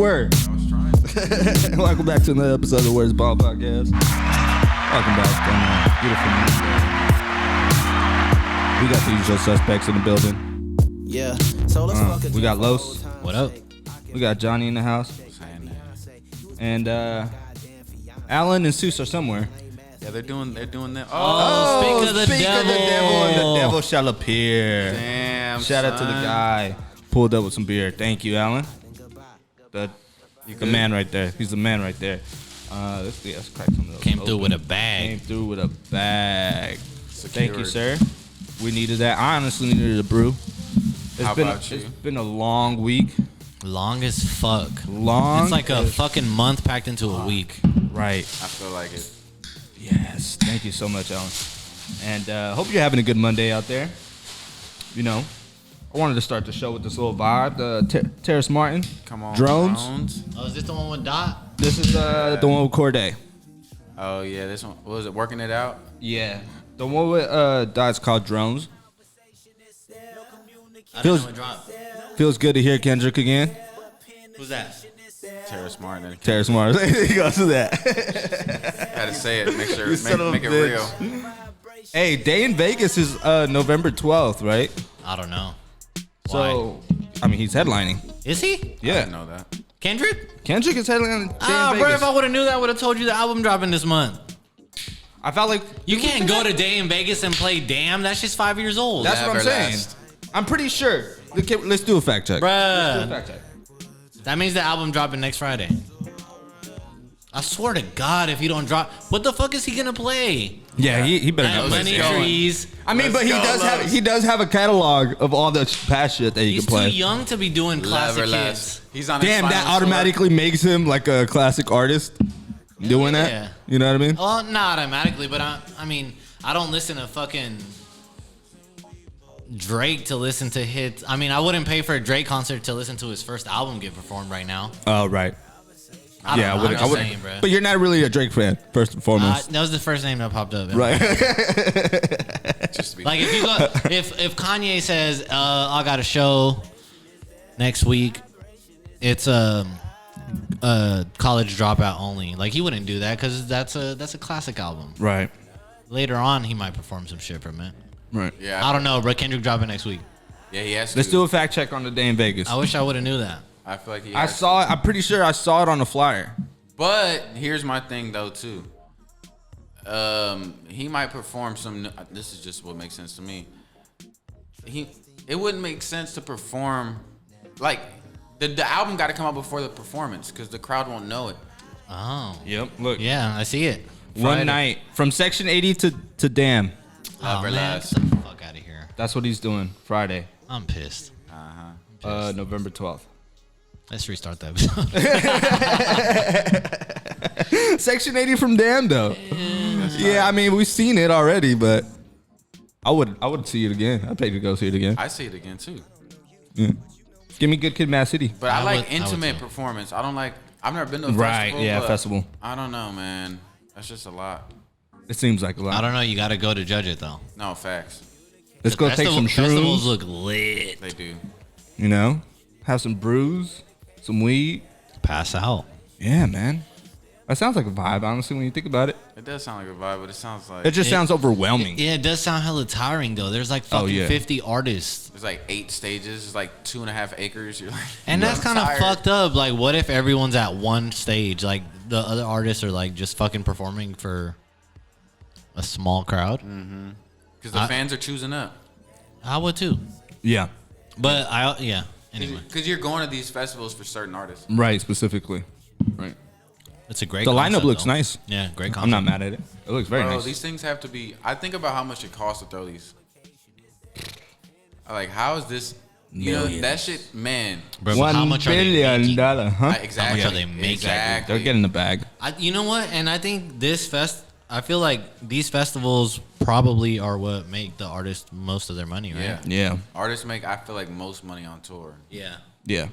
were. I was trying. Welcome back to another episode of the Where's Ball Podcast. Welcome back on a beautiful Monday. We got the usual suspects in the building. Yeah. So let's We got Los. What up? We got Johnny in the house. And Alan and Seuss are somewhere. Yeah, they're doing that. Oh, speak of the devil. And the devil shall appear. Damn. Shout out to the guy pulled up with some beer. Thank you, Alan. The man right there. He's the man right there. Let's crack some of those. Came through with a bag. Came through with a bag. Thank you, sir. We needed that. I honestly needed a brew. How about you? It's been a long week. Long as fuck. Long. It's like a fucking month packed into a week. Right. I feel like it. Yes. Thank you so much, Alan. And hope you're having a good Monday out there. You know, I wanted to start the show with this little vibe. Terrace Martin. Come on. Drones. Oh, is this the one with Dot? This is the one with Corday. Oh yeah, this one. What was it? Working it out. Yeah. The one with Dot's called Drones. I didn't know it dropped. Feels good to hear Kendrick again. Who's that? Terrace Martin. Terrace Martin. He goes to that. Had to say it. Make sure. son of Make a it bitch. real. Hey, Day in Vegas is November 12th, right? I don't know. So, I mean, he's headlining. Is he? I didn't Yeah. know that. Kendrick? Kendrick is headlining Day in Bro, Vegas. if I would have knew that, I would have told you the album dropping this month. I felt like... You can't go to Day in Vegas and play Damn. That shit's 5 years old. That's what I'm saying. Everlast. I'm pretty sure. Let's do a fact check. Let's do a Bruh. fact check. That means the album dropping next Friday. I swear to God, if you don't drop... What the fuck is he gonna play? Yeah, he better not play Money shit. Trees. I mean, but Let's he go, does have a catalog of all the past shit that he He's can play. too young to be doing classic Everlast. hits. He's on his Damn, final that tour. automatically makes him like a classic artist doing Yeah. that. You know what I mean? Well, not automatically, but I mean, I don't listen to fucking Drake to listen to hits. I mean, I wouldn't pay for a Drake concert to listen to his first album get performed right now. Oh, right. I don't know, I'm just wouldn't. saying, bro. But you're not really a Drake fan, first and foremost. That was the first name that popped up. Right. Just to be Like if you go, if Kanye says, I got a show next week, it's college dropout only. Like he wouldn't do that because that's a classic album. Right. Later on, he might perform some shit from it. Right. Yeah. I don't know, bro. Kendrick dropping next week. Yeah, he has to. Let's do a fact check on the Day in Vegas. I wish I would have knew that. I feel like he I has saw it. I'm pretty sure I saw it on the flyer. But here's my thing though too. He might perform some. This is just what makes sense to me. It wouldn't make sense to perform like the album got to come out before the performance because the crowd won't know it. Oh. Yep. Look. Yeah, I see it. One Friday. night from Section 80 to Damn. Oh, man, Everlast. get the fuck out of here. That's what he's doing Friday, I'm pissed. November 12th. Let's restart that episode. Section 80 from Damn though. Yeah, I mean we've seen it already, but I would see it again. I'd pay to go see it again. I see it again too. Yeah. Give me Good Kid, Mad City. But I like would intimate too. performance. I don't like. I've never been to a Right, festival. yeah, but festival. I don't know, man. That's just a lot. It seems like a lot. I don't know. You got to go to judge it, though. No facts. Let's go take some Festivals shrooms. look lit. They do. You know, have some brews, some weed. Pass out. Yeah, man. That sounds like a vibe, honestly, when you think about it. It does sound like a vibe, but it sounds like It just sounds overwhelming. Yeah, it does sound hella tiring, though. There's like fucking yeah. 50 artists. there's like 8 stages. It's like 2.5 acres. You're like, And that's I'm kind of tired. fucked up. Like, what if everyone's at one stage? Like, the other artists are, like, just fucking performing for a small crowd? Because the fans are choosing up. I would, too. Yeah. But, yeah. Anyway, Because you're going to these festivals for certain artists. Right, specifically. Right. it's a great The lineup concept, looks though. nice. Yeah, great concept. I'm not mad at it. It looks very Bro, nice. these things have to be. I think about how much it costs to throw these. Like, how is this? You know, that shit, man. Bro, but how much are they $1 making? billion, huh? Exactly. How much are they making? Exactly. They're getting the bag. You know what? And I think I feel like these festivals probably are what make the artists most of their money, right? Yeah. Yeah. Artists make, I feel like, most money on tour. Yeah. Yeah.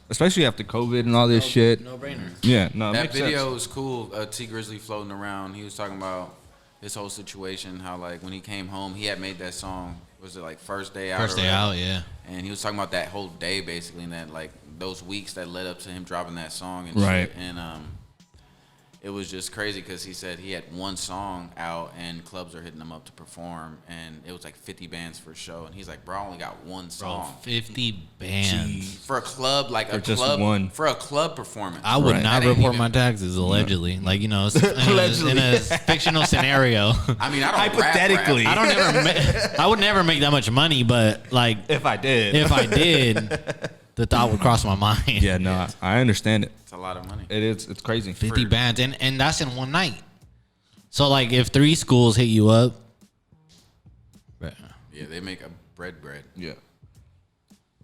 Especially after COVID and all this shit. No brainer. Yeah, no, it That makes video sense. was cool. T Grizzly floating around. He was talking about his whole situation. How like when he came home, he had made that song. Was it like First Day Out? First or day whatever? out, yeah. And he was talking about that whole day basically, and that like those weeks that led up to him dropping that song and Right. shit. And it was just crazy because he said he had one song out and clubs are hitting him up to perform, and it was like 50 bands for a show. And he's like, bro, I only got one Bro, song 50 bands. for a club, like a just club one. for a club performance. I would Right. not That ain't report even- my taxes, allegedly. Like, in Allegedly. a fictional scenario. I mean, I don't Hypothetically. Rap. I would never make that much money, but like If I did. if I did, the thought would cross my mind. Yeah, no, I understand it. It's a lot of money. It is. It's crazy. 50 bands, and that's in one night. So like if 3 schools hit you up, Yeah, they make a bread. Yeah.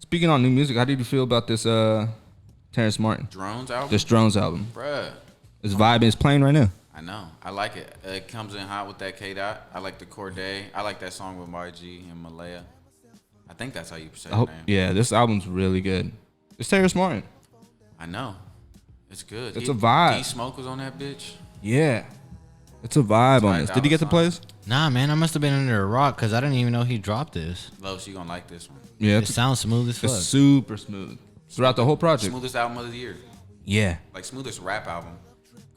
Speaking on new music, how did you feel about this Terrence Martin? Drones album, This Drones album. bruh. This vibe is playing right now. I know. I like it. It comes in hot with that K Dot. I like the Corday. I like that song with YG and Malaya. I think that's how you say I the hope, name. yeah, this album's really good. It's Terrence Martin. I know. It's good. It's a vibe. D Smoke was on that bitch. Yeah. It's a vibe on Ty this. Did you get the Dolla plays? nah, man, I must have been under a rock because I didn't even know he dropped this. Love, you gonna like this one. Yeah, It it's, sounds smooth as it's fuck. super smooth throughout the whole project. Smoothest album of the year. Yeah. Like smoothest rap album.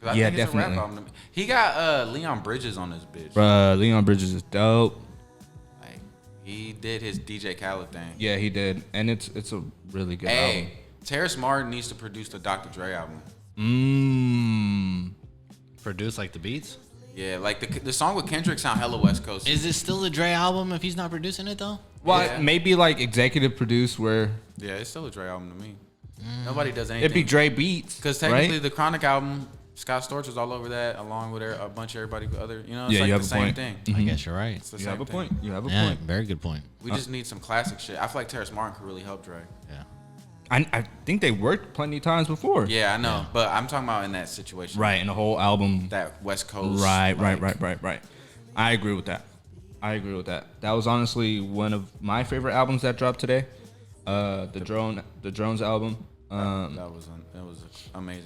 'Cause I Yeah, think it's definitely. a rap album to me. He got Leon Bridges on this bitch. Bruh, Leon Bridges is dope. Like, he did his DJ Khaled thing. Yeah, he did. And it's a really good Hey, Terrence Martin needs to produce the Dr. Dre album. album. Produce like the beats. Yeah, like the song with Kendrick sound hella West Coast. Is it still a Dre album if he's not producing it though? Well, Yeah. maybe like executive produced where Yeah, it's still a Dre album to me. Nobody does anything. it'd be Dre beats. Because technically right? the Chronic album, Scott Storch was all over that, along with a bunch of everybody other. You know, it's Yeah, like you the have a same point. thing. I guess you're right. It's the You same have a thing. point. You have a Yeah, point. very good point. We just need some classic shit. I feel like Terrence Martin could really help Dre. Yeah. I think they worked plenty of times before. Yeah, I know, but I'm talking about in that situation. Right, and the whole album. That West Coast. Right. like, I agree with that. That was honestly one of my favorite albums that dropped today. The Drones album. That was amazing.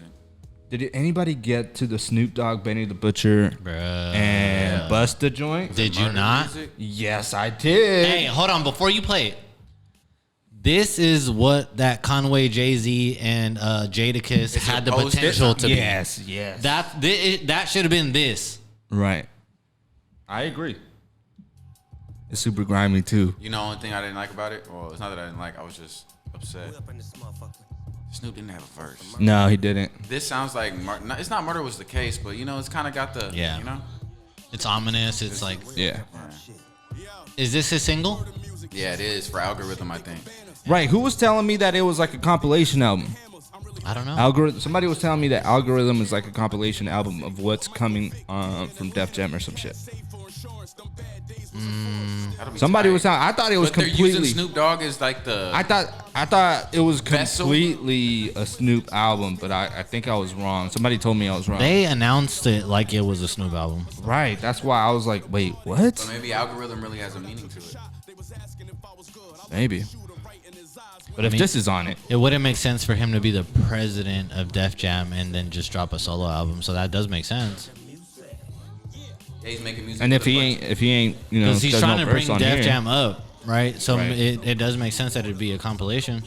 Did anybody get to the Snoop Dogg, Benny the Butcher, Bruh. and Busta joint? Did you Murder not? Music? Yes, I did. Hey, hold on before you play it. This is what that Conway, Jay-Z, and Jadakiss It's had the supposed to- potential to yes. be. That should have been this. Right. I agree. It's super grimy too. You know, only thing I didn't like about it. Well, it's not that I didn't like. I was just upset. Snoop didn't have a verse. No, he didn't. This sounds like it's not Murder Was the Case, but you know, it's kind of got the Yeah. You know. It's ominous. It's like, Yeah. is this his single? Yeah, it is for Algorithm, I think. Right. Who was telling me that it was like a compilation album? I don't know. Algorithm. Somebody was telling me that Algorithm is like a compilation album of what's coming from Def Jam or some shit. That'll be Somebody tight. was telling. I thought it was But they're completely. using Snoop Dogg as like the. I thought it was Vessel? completely a Snoop album, but I think I was wrong. Somebody told me I was wrong. They announced it like it was a Snoop album. Right. That's why I was like, wait, But what? maybe Algorithm really has a meaning to it. Maybe. But if mean- this is on it, It wouldn't make sense for him to be the president of Def Jam and then just drop a solo album. So that does make sense. Yeah, he's making music. and with if a he bunch ain't, you know, Because he's there's trying no to verse bring on Def here. Jam up, right? So Right. it does make sense that it'd be a compilation.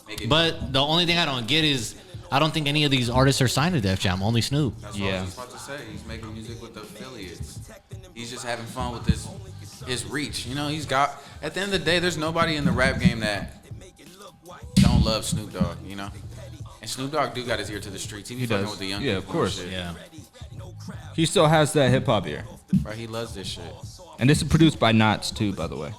making- But the only thing I don't get is I don't think any of these artists are signed to Def Jam. Only Snoop. That's what I Yeah. was just about to say. He's making music with affiliates. He's just having fun with his reach. You know, he's got. At the end of the day, there's nobody in the rap game that don't love Snoop Dogg. You know, and Snoop Dogg do got his ear to the streets. He be fucking does. with the young Yeah, people. of and course. shit. Yeah. He still has that hip hop ear. Right, he loves this shit. And this is produced by Knots too, by the way.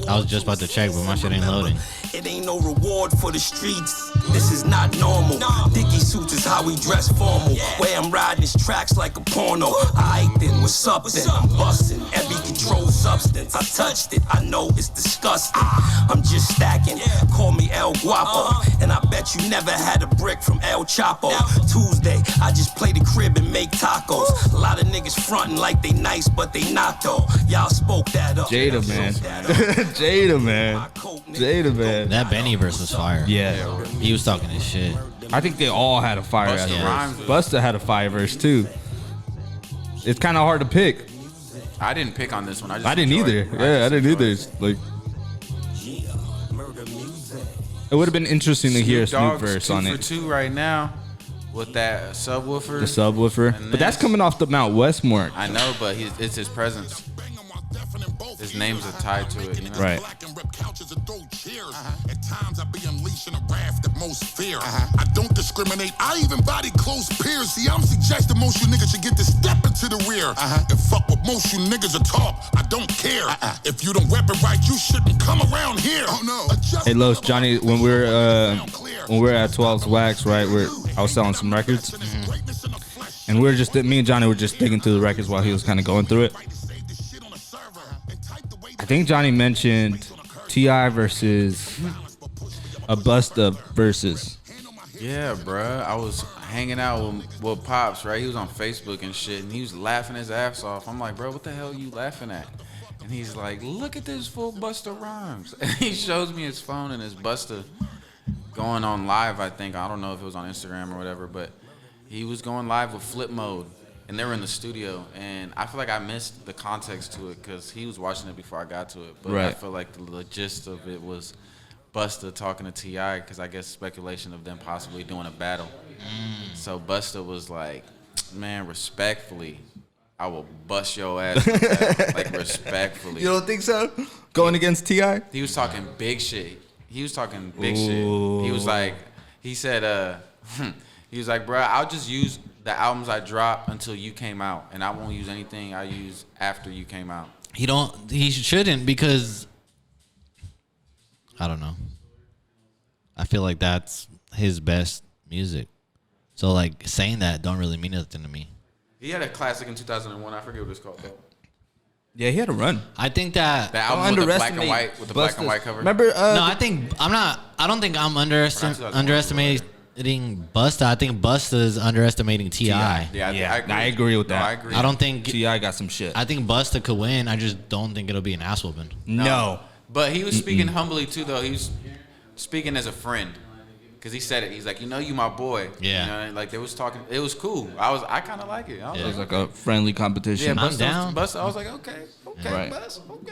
I was just about to check, but my shit ain't loading. It ain't no reward for the streets. This is not normal. Dicky suits is how we dress formal. Way I'm riding these tracks like a porno. Aight then, what's up then? I'm busting every controlled substance. I touched it. I know it's disgusting. I'm just stacking. Call me El Guapo. And I bet you never had a brick from El Chapo. Tuesday, I just play the crib and make tacos. A lot of niggas frontin' like they nice, but they not though. Y'all spoke that up. Jada, man. Jada, man. Jada, man. That Benny verse was fire. Yeah. He was talking his shit. I think they all had a fire ass Busta verse. Rhymes. Busta had a fire verse too. It's kind of hard to pick. I didn't pick on this one. I I didn't enjoyed either. it. Yeah, I just didn't enjoyed either. it. It's like, It would have been interesting to hear a Snoop Dogg's verse 2 on for it. 2 right now with that subwoofer. The subwoofer. And But that's this. coming off the Mount Westmore. I know, but it's his presence. His names are tied to it, you know? Right. At times I be unleashing a wrath that most fear. I don't discriminate. I even body close peers. See, I'm suggesting most you niggas should get to step into the rear. And fuck what most you niggas are talk. I don't care. If you don't rep it right, you shouldn't come around here. Oh no. Hey, Los, Johnny, when we're at 12's Wax, right? I was selling some records, and me and Johnny were just digging through the records while he was kind of going through it. I think Johnny mentioned T.I. versus a Busta versus. Yeah, bruh. I was hanging out with Pops, right? He was on Facebook and shit, and he was laughing his ass off. I'm like, bro, what the hell are you laughing at? And he's like, look at this fool Busta Rhymes. And he shows me his phone, and it's Busta going on live, I think. I don't know if it was on Instagram or whatever, but he was going live with Flip Mode. And they were in the studio, and I feel like I missed the context to it because he was watching it before I got to it. But I feel like the gist of it was Busta talking to T.I. because I guess speculation of them possibly doing a battle. So Busta was like, man, respectfully, I will bust your ass with that. Like, respectfully. You don't think so? Going against T.I.? He was talking big shit. He was talking big shit. He was like, he said, he was like, bro, I'll just use the albums I dropped until you came out, and I won't use anything I use after you came out. He shouldn't, because I don't know. I feel like that's his best music. So like saying that don't really mean nothing to me. He had a classic in 2001. I forget what it's called though. Yeah, he had a run. I think that The album with the black and white cover. Remember? no, I don't think I'm underestimating Busta. I think Busta is underestimating T.I. Yeah, I agree with that. No, I agree. I don't think T.I. got some shit. I think Busta could win. I just don't think it'll be an ass whooping. No. But he was speaking humbly too, though. He was speaking as a friend, because he said it. He's like, you my boy. Yeah. You know, like they was talking. It was cool. I kind of like it. I was It was like, like a friendly competition. yeah, I'm down. Busta. I was like, okay, Right. Bus, okay.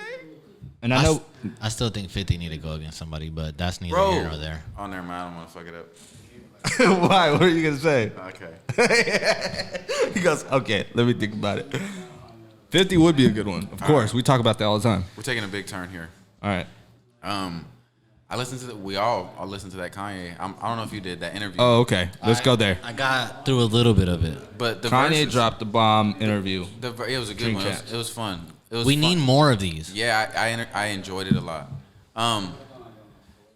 And I know. I still think 50 need to go against somebody, but that's neither Bro. here nor there. Oh, never mind. I don't want to fuck it up. Why? What are you gonna say? Okay. He goes, okay, let me think about it. 50 would be a good one. Of course, we talk about that all the time. We're taking a big turn here. All right. I listened to we all listened to that Kanye. I don't know if you did that interview. Oh, okay. Let's go there. I got through a little bit of it. But the Kanye verses, dropped the bomb interview. it was a good Dream one. Cats. It was fun. It was We fun. need more of these. Yeah, I enjoyed it a lot.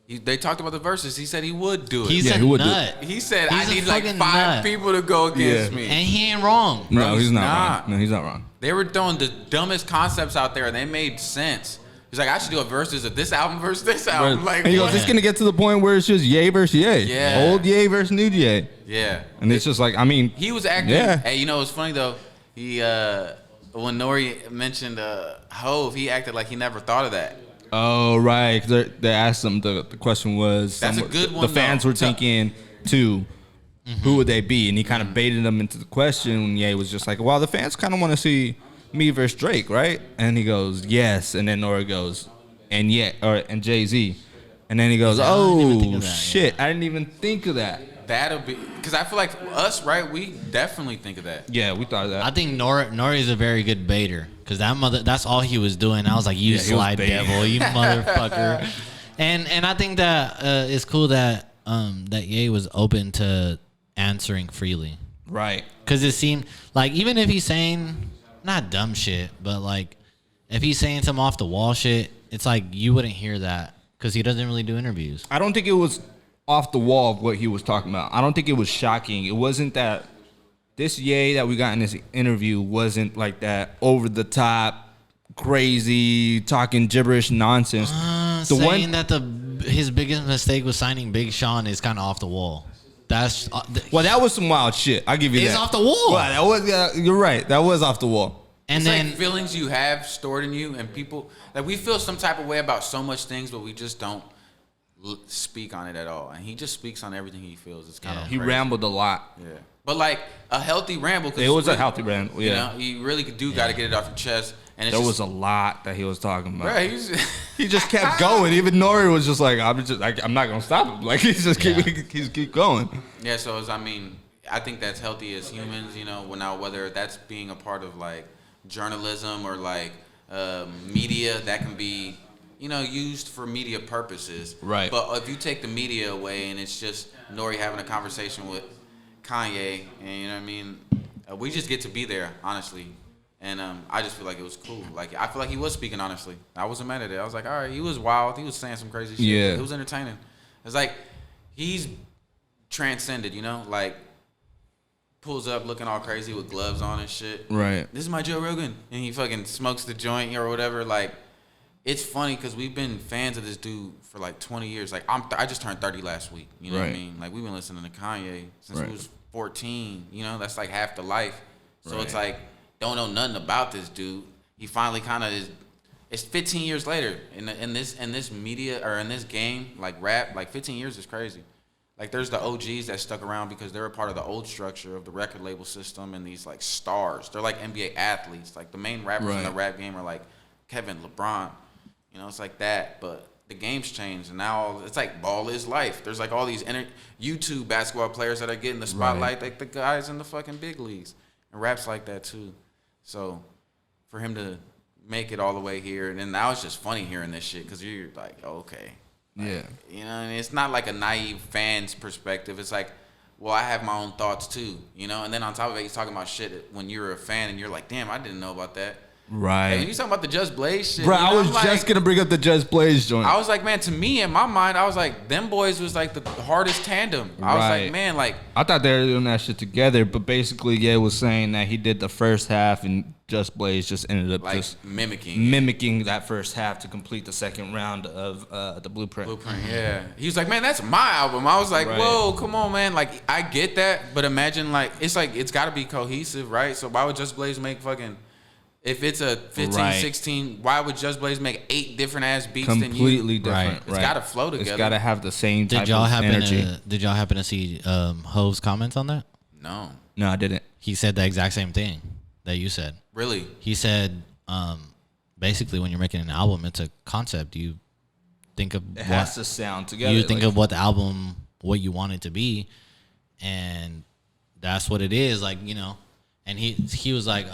They talked about the verses. He said he would do it. He's Yeah, a he would do nut. He said He's I a need like fucking 5 nut. people to go against Yeah. me. And he ain't wrong. No, he's not not. wrong. No, he's not wrong. They were throwing the dumbest concepts out there, and they made sense. He's like, I should do a versus of this album versus this album. Like, and he goes, what? it's gonna get to the point where it's just Ye versus Ye. Yeah. Old Ye versus new Ye. Yeah. And it's just like, I mean, He was acting. Yeah. Hey, you know what's funny though? He when Nori mentioned Hove, he acted like he never thought of that. oh, right. 'Cause they asked him, the question was, That's a good one, the fans though. were thinking, too, who would they be? And he kind of baited them into the question. And Ye was just like, well, the fans kind of want to see me versus Drake, right? And he goes, yes. And then Nori goes, and Jay-Z. And then he goes, I didn't even think oh, of that, shit. I didn't even think of that. That'll be because I feel like us, right? We definitely think of that. Yeah, we thought of that. I think Nori's a very good baiter, because that's all he was doing. I was like, you Yeah, he was slide baiting. devil, you motherfucker. And I think that it's cool that that Ye was open to answering freely, right. because it seemed like, even if he's saying not dumb shit, but like if he's saying some off the wall shit, it's like you wouldn't hear that because he doesn't really do interviews. I don't think it was off the wall of what he was talking about. I don't think it was shocking. It wasn't that this Ye that we got in this interview wasn't like that over the top, crazy, talking gibberish nonsense. Saying that his biggest mistake was signing Big Sean is kind of off the wall. That's Well, that was some wild shit. I'll give you It's that. off the wall. Well, that was, yeah, you're right. That was off the wall. and It's then like feelings you have stored in you, and people like we feel some type of way about so much things, but we just don't speak on it at all. And he just speaks on everything he feels. It's kind of He rambled a lot. Yeah, but like a healthy ramble. 'Cause It was a really- healthy ramble, You yeah. know, you really do got to get it off your chest. And it's There just, was a lot that he was talking about. Right, He just kept going. Even Nori was just like, I'm not gonna stop him. Like he's just keep going. yeah. So I think that's healthy as humans. Now whether that's being a part of like journalism or like media that can be used for media purposes. Right. But if you take the media away and it's just Nori having a conversation with Kanye, and you know what I mean, we just get to be there, honestly. And I just feel like it was cool. Like I feel like he was speaking honestly. I wasn't mad at it. I was like, all right, he was wild. He was saying some crazy shit. Yeah. It was entertaining. It's like he's transcended, like pulls up looking all crazy with gloves on and shit. Right. This is my Joe Rogan, and he fucking smokes the joint or whatever. Like, it's funny because we've been fans of this dude for like 20 years. Like I just turned 30 last week. You know what I mean? Like we've been listening to Kanye since we was 14. That's like half the life. So it's like. Don't know nothing about this dude. He finally kind of is. It's 15 years later in this media or in this game like rap. Like 15 years is crazy. Like there's the OGs that stuck around because they're a part of the old structure of the record label system and these like stars. They're like NBA athletes. Like the main rappers in the rap game are like Kevin, LeBron. It's like that. But the game's changed and now it's like ball is life. There's like all these YouTube basketball players that are getting the spotlight. Like the guys in the fucking big leagues. And rap's like that too. So, for him to make it all the way here, and then now it's just funny hearing this shit because you're like, okay, like, and it's not like a naive fan's perspective. It's like, well, I have my own thoughts too, And then on top of it, he's talking about shit when you're a fan, and you're like, damn, I didn't know about that. Right. And he's talking about the Just Blaze shit. Bro, I was just gonna bring up the Just Blaze joint. I was like, man, to me, in my mind, I was like, them boys was like the hardest tandem. I was like, man, like. I thought they were doing that shit together, but basically, Ye was saying that he did the first half and Just Blaze just ended up like just mimicking that first half to complete the second round of the Blueprint. Yeah. He was like, man, that's my album. I was like, whoa, come on, man. Like, I get that, but imagine it's got to be cohesive, right? So why would Just Blaze make fucking. If it's a 15, 16, why would Just Blaze make 8 different ass beats than you? Completely different. It's got to flow together. It's got to have the same type Did y'all of energy. Did y'all happen to see Hove's comments on that? No. No, I didn't. He said the exact same thing that you said. Really? He said, basically, when you're making an album, it's a concept. You think of It has to sound together. You think of what the album, what you want it to be, and that's what it is. Like, and he was like,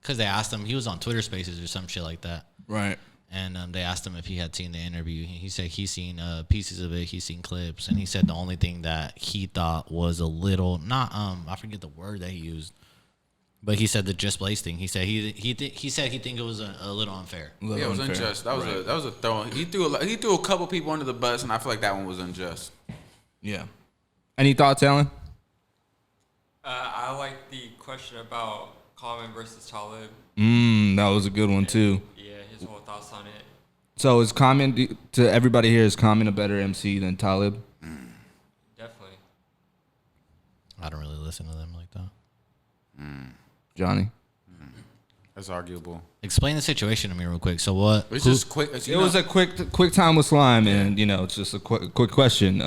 because they asked him, he was on Twitter Spaces or some shit like that. Right. And they asked him if he had seen the interview. He said he's seen pieces of it, he's seen clips, and he said the only thing that he thought was a little, not, I forget the word that he used, but he said the Just Blaze thing. He said he said he think it was a little unfair. Yeah, it was unjust. That was a throw. He threw a couple people under the bus, and I feel like that one was unjust. Yeah. Any thoughts, Alan? I like the question about Common versus Talib. That was a good one too. Yeah, his whole thoughts on it. So is Common, to everybody here, is Common a better MC than Talib? Definitely. I don't really listen to them like that. Johnny? That's arguable. Explain the situation to me real quick. So what? It's just quick. It was a quick time with Slime, and it's just a quick question.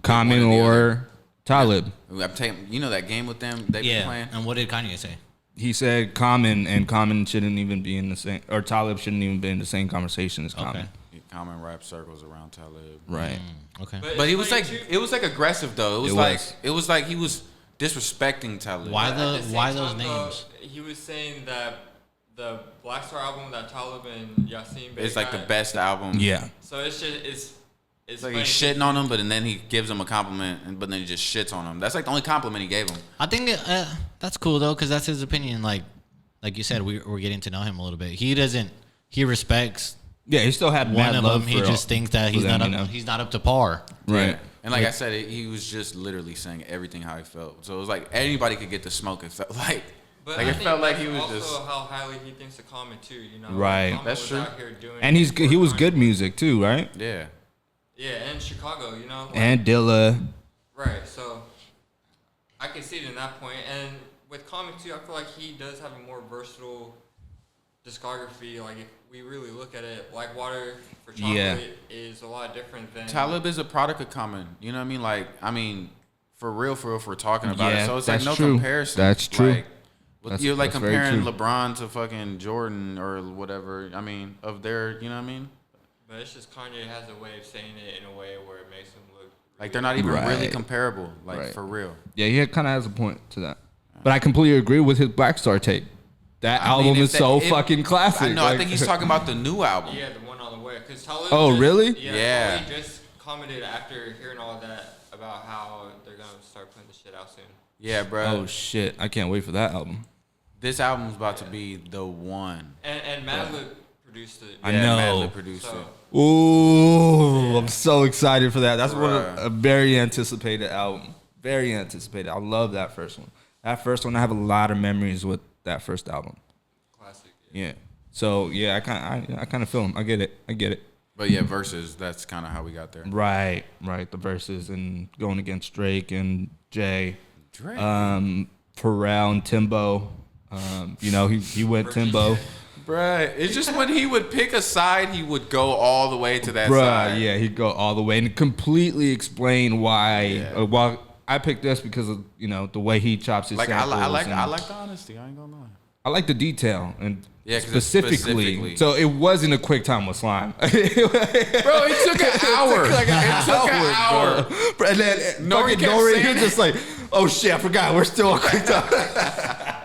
Common or Talib? I'm telling you, that game with them they be playing. And what did Kanye say? He said Common, and Common shouldn't even be in the same, or Talib shouldn't even be in the same conversation as Common. Okay. Common rap circles around Talib. Right. Okay. But he was like, it was like aggressive though. It was like he was disrespecting Talib. Why At the same why those time, names? He was saying that the Black Star album that Talib and Yasin It's like the best album. Yeah. So it's just it's like funny. he's shitting on him, but then he gives him a compliment, but then he just shits on him. That's like the only compliment he gave him. I think that's cool though, because that's his opinion. Like you said, we're getting to know him a little bit. He respects. Yeah, he still had One mad of love them. He for- just thinks that he's for them, not he's not up to par. Right. Yeah. And like I said, he was just literally saying everything how he felt. So it was like anybody could get the smoke. It felt like. But Like, I it think felt like that's he was also just- how highly he thinks of Common too. Right. Common That's was true. Out here doing And he was good music too, right? Yeah. Yeah, and Chicago, like, And Dilla. right. So I can see it in that point. And with Common too, I feel like he does have a more versatile discography. Like if we really look at it, Like Water for Chocolate is a lot different than Talib is a product of Common. You know what I mean? Like, for real, if we're talking about Yeah, it. So it's like that's no true. comparison. That's true. Like, You're like that's very comparing true. LeBron to fucking Jordan or whatever. I mean, of their, you know what I mean? But it's just Kanye has a way of saying it in a way where it makes him look Like they're not even really Right. comparable, like Right. for real. Yeah, he kind of has a point to that. But I completely agree with his Black Star take. That I mean, album if is that- so if- fucking classic. I know. I like- think he's talking about the new album. yeah, the one on the way. Because Talib. Oh, just, really? Yeah. Talib just commented after hearing all that about how they're gonna start putting the shit out soon. Yeah, bro. Oh shit! I can't wait for that album. This album's about to be the one. And Madlib produced it. I Yeah, know. Madlib produced So it. Ooh, I'm so excited for that. That's Bruh. a very anticipated album. Very anticipated. I love that first one. That first one, I have a lot of memories with that first album. classic. Yeah. So yeah, I kind of feel him. I get it. But yeah, versus that's kind of how we got there. Right. The verses and going against Drake and Jay, Drake. Pharrell and Timbo. He went Timbo. Bruh, it's just when he would pick a side, he would go all the way to that Bruh, side. yeah, he'd go all the way and completely explain why. Yeah. Why I picked this because of the way he chops his Like I samples. like and the honesty. I ain't gonna lie. I like the detail and Yeah, 'cause it's specifically. So it wasn't a quick time with Slime. Bro, it took an hour. It took an hour. Bro, and then Nori fucking kept Nori, saying he was it. just like, oh shit, I forgot. We're still on quick time.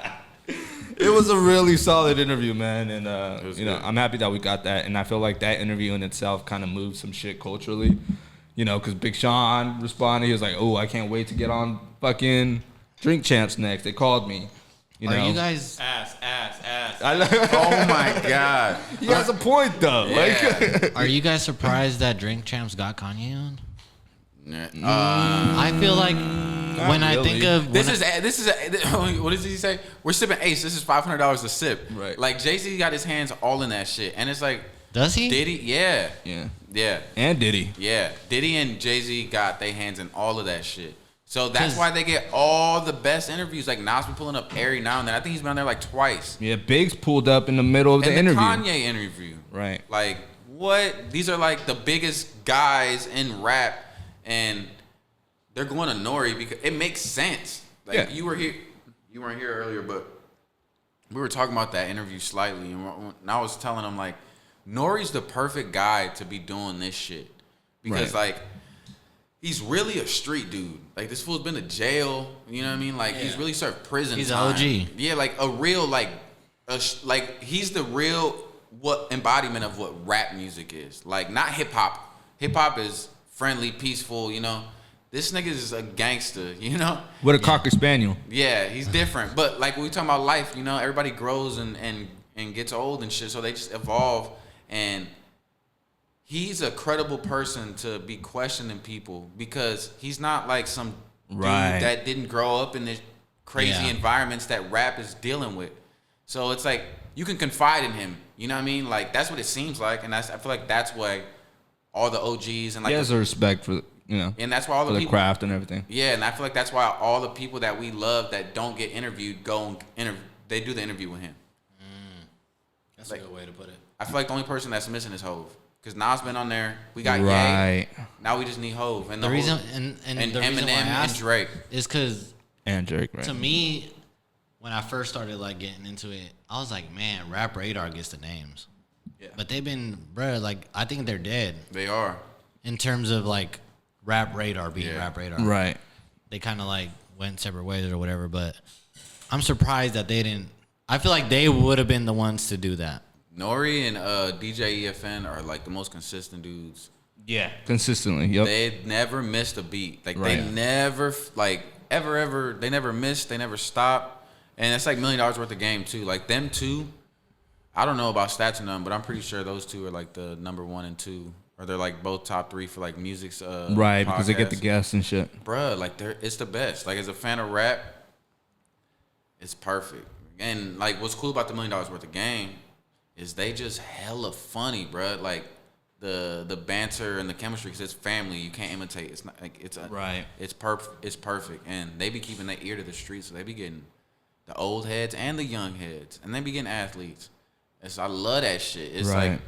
It was a really solid interview, man, and was you know, good. I'm happy that we got that, and I feel like that interview in itself kind of moved some shit culturally, because Big Sean responded. He was like, "Oh, I can't wait to get on fucking Drink Champs next." They called me. Are you guys? Ass. I know. Oh my god. He has a point though. Yeah. Like, Are you guys surprised that Drink Champs got Kanye on? Yeah. I feel like when I really. think of This is what does he say? We're sipping Ace. This is $500 a sip. Right. Like Jay-Z got his hands all in that shit, and it's like, does he? Diddy, yeah, yeah, and Diddy. yeah. Diddy and Jay-Z got their hands in all of that shit. So that's 'Cause- why they get all the best interviews. Like Nas be pulling up every now and then. I think he's been on there like twice. Yeah, Biggs pulled up in the middle of the And the interview. Kanye interview. Right. Like what? These are like the biggest guys in rap, and they're going to Nori because it makes sense. Like Yeah. you weren't here earlier, but we were talking about that interview slightly, and I was telling him like, Nori's the perfect guy to be doing this shit because Right. like he's really a street dude. Like this fool's been to jail. You know what I mean? Like he's really served prison. He's an time. OG. Yeah, like a real like he's the real embodiment of what rap music is. Like not hip hop. Hip hop is friendly, peaceful. This nigga is a gangster. With a Cocker Spaniel. Yeah, he's different. But like when we talking about life, everybody grows and gets old and shit. So they just evolve, and he's a credible person to be questioning people because he's not like some Right. dude that didn't grow up in the crazy Yeah. environments that rap is dealing with. So it's like you can confide in him. You know what I mean? Like that's what it seems like, and I feel like that's why all the OGs and like He has a respect for and that's why all for the the people. craft and everything. Yeah, and I feel like that's why all the people that we love that don't get interviewed they do the interview with him. That's Like- a good way to put it. I feel like the only person that's missing is Hove. Because Nas been on there. We got Ye. Right. Now we just need Hove. And The reason whole- and and the reason why I Eminem and asked Drake. is because And Drake, right? to me, when I first started like getting into it, I was like, man, Rap Radar gets the names. Yeah. But they've been, bruh, like I think they're dead They are. in terms of like Rap Radar being Yeah. Rap Radar. Right. They kind of like went separate ways or whatever. But I'm surprised that they didn't. I feel like they would have been the ones to do that. Nori and DJ EFN are like the most consistent dudes. Yeah. Consistently. Yep. They never missed a beat. Like they Right. never like ever they never missed. They never stopped. And it's like $1 million worth of game too. Like them two, I don't know about stats or none, but I'm pretty sure those two are like the number 1 and 2, or they're like both top 3 for like music's. Right, because they get the podcasts. guests and shit. Bruh, like it's the best. Like as a fan of rap, it's perfect. And like what's cool about the $1 million worth of game is they just hella funny, bruh. Like the banter and the chemistry, because it's family. You can't imitate. It's not like Right. It's perfect, and they be keeping their ear to the streets, so they be getting the old heads and the young heads, and they be getting athletes. I love that shit. It's Right. like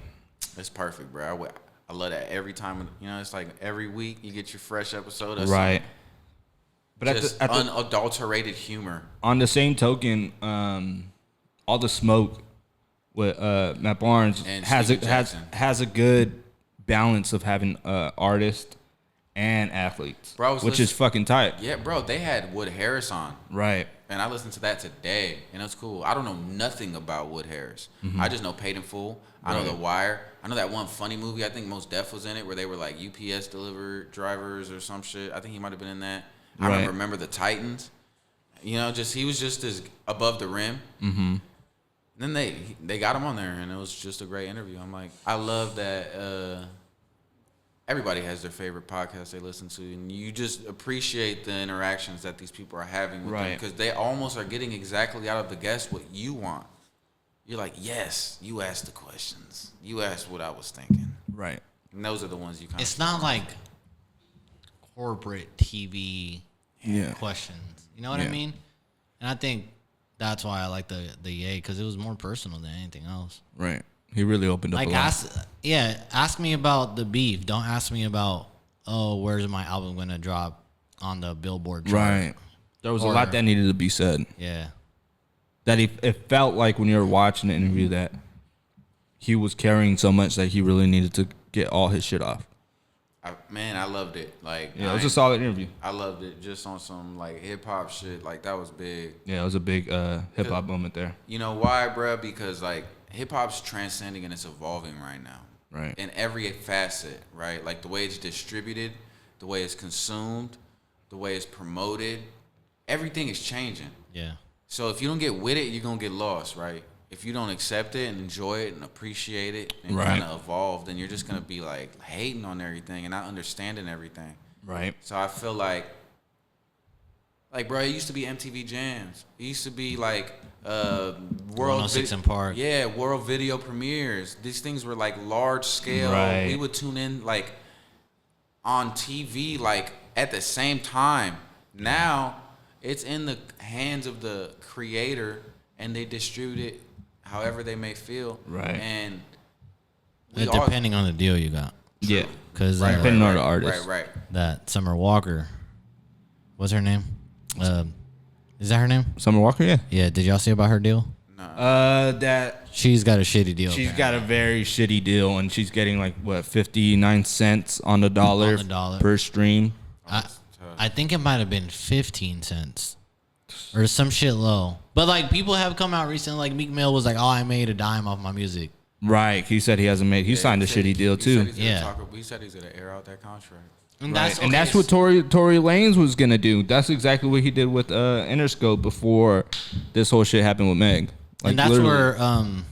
it's perfect, bro. I love that every time. It's like every week you get your fresh episode. Of Right. But just unadulterated humor. On the same token, All the Smoke with Matt Barnes And has a good balance of having artists and athletes, Bro, which is fucking tight. Yeah, bro, they had Wood Harris on. Right. And I listened to that today, and it's cool. I don't know nothing about Wood Harris. I just know Paid in Full. I know The Wire. I know that one funny movie. I think Mos Def was in it, where they were like UPS drivers or some shit. I think he might have been in that. I Right. remember the Titans. You know, he was just as above the rim. Mm-hmm. Then they got him on there, and it was just a great interview. I'm like, I love that. Everybody has their favorite podcast they listen to, and you just appreciate the interactions that these people are having with them, because they almost are getting exactly out of the guest what you want. You're like, yes, you asked the questions. You asked what I was thinking. Right. And those are the ones you kind It's not like corporate TV questions. You know what I mean? And I think that's why I like the Ye, because it was more personal than anything else. Right. He really opened up. Like, a lot. ask me about the beef. Don't ask me about, where's my album gonna drop on the Billboard chart. Right. There was a lot that needed to be said. Yeah. That it felt like when you were watching the interview that he was carrying so much that he really needed to get all his shit off. Man, I loved it. Like, Yeah, it was a solid interview. I loved it just on some like hip hop shit. Like, that was big. Yeah, it was a big hip hop moment there. You know why, bruh? Because like hip hop's transcending and it's evolving right now. Right. In every facet, right? Like the way it's distributed, the way it's consumed, the way it's promoted, everything is changing. Yeah. So if you don't get with it, you're gonna get lost, right? If you don't accept it and enjoy it and appreciate it and kind of evolve, then you're just gonna be like hating on everything and not understanding everything. Right. So I feel like bro, it used to be MTV Jams. It used to be like World 106 in Park. Yeah, World Video Premieres. These things were like large scale. Right. We would tune in like on TV like at the same time. Now it's in the hands of the creator and they distribute it however they may feel. Right. And Depending on the deal you got. Yeah. Because Depending on the artist. Right. that Summer Walker, what's her name? Is that her name? Summer Walker, yeah. Yeah. Did y'all see about her deal? That She's got a shitty deal. she's got a very shitty deal, and she's getting like what 59 cents on the dollar, per stream. I think it might have been 15 cents or some shit low. But like people have come out recently. Like Meek Mill was like, "Oh, I made a dime off my music." Right. He said he hasn't made. He signed a shitty deal too. He said he's gonna air out that contract. And Right. And that's what Tory Lanez was gonna do. That's exactly what he did with Interscope before this whole shit happened with Meg. Like, and that's literally.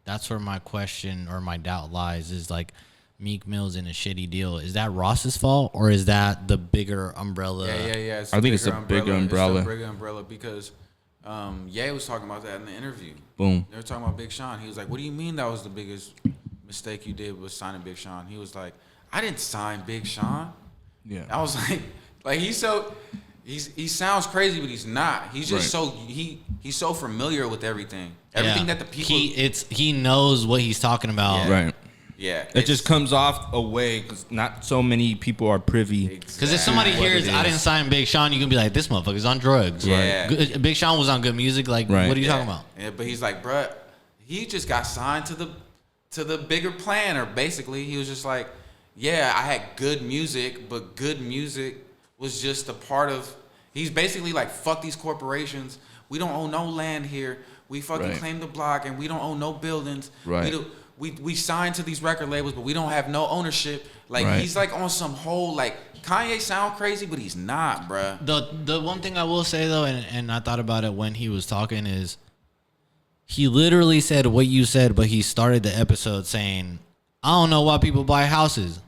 that's where my question or my doubt lies. Is like Meek Mill's in a shitty deal. Is that Ross's fault or is that the bigger umbrella? Yeah. I think it's a bigger umbrella. It's a bigger umbrella because Ye was talking about that in the interview. Boom. They were talking about Big Sean. He was like, "What do you mean that was the biggest mistake you did was signing Big Sean?" He was like, "I didn't sign Big Sean." Yeah. I was like he sounds crazy, but he's not. He's just he's so familiar with everything. Everything that the people he knows what he's talking about. Yeah. Right. Yeah. It just comes off a way because not so many people are privy. Because if somebody hears I didn't sign Big Sean, you can be like, this motherfucker's on drugs. Yeah. Right? Big Sean was on good music. Like, what are you talking about? Yeah, but he's like, bruh, he just got signed to the bigger plan. Or basically, he was just like, yeah, I had good music, but good music was just a part of. He's basically like, fuck these corporations. We don't own no land here. We fucking claim the block, and we don't own no buildings. Right. We signed to these record labels, but we don't have no ownership. Like, he's like on some whole, like, Kanye sound crazy, but he's not, bruh. The one thing I will say, though, and I thought about it when he was talking, is he literally said what you said, but he started the episode saying, I don't know why people buy houses.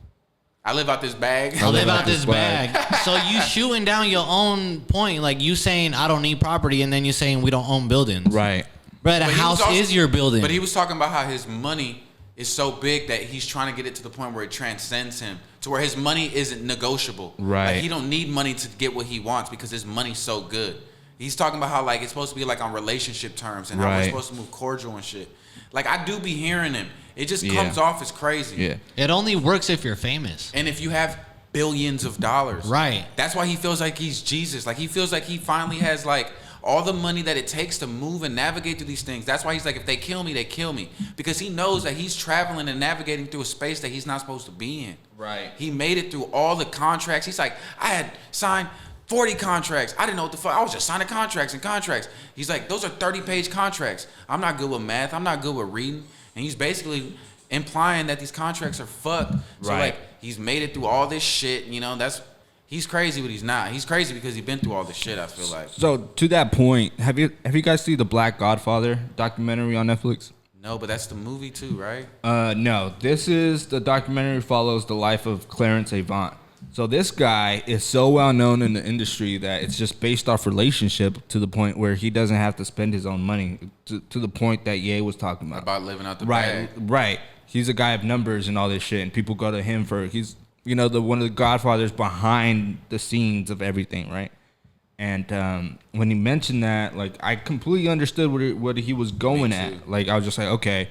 I live out this bag. I live out this bag. So you shooting down your own point. Like, you saying, I don't need property, and then you saying we don't own buildings. Right. But a house is your building. But he was talking about how his money is so big that he's trying to get it to the point where it transcends him, to where his money isn't negotiable. Right. Like, he don't need money to get what he wants because his money's so good. He's talking about how, like, it's supposed to be like on relationship terms and how we're supposed to move cordial and shit. Like, I do be hearing him. It just comes off as crazy. Yeah. It only works if you're famous. And if you have billions of dollars. Right. That's why he feels like he's Jesus. Like he feels like he finally has like all the money that it takes to move and navigate through these things. That's why he's like, if they kill me, they kill me. Because he knows that he's traveling and navigating through a space that he's not supposed to be in. Right. He made it through all the contracts. He's like, I had signed 40 contracts. I didn't know what the fuck. I was just signing contracts and contracts. He's like, those are 30-page contracts. I'm not good with math. I'm not good with reading. And he's basically implying that these contracts are fucked. So Right. like, he's made it through all this shit. You know, he's crazy, but he's not. He's crazy because he's been through all this shit, I feel like. So to that point, have you guys seen the Black Godfather documentary on Netflix? No, but that's the movie too, right? No. This is the documentary follows the life of Clarence Avant. So this guy is so well known in the industry that it's just based off relationship to the point where he doesn't have to spend his own money to the point that Ye was talking about. Living out the bag. Right. He's a guy of numbers and all this shit, and people go to him for he's one of the godfathers behind the scenes of everything, right? And when he mentioned that, like, I completely understood what he was going at. Like, I was just like, okay.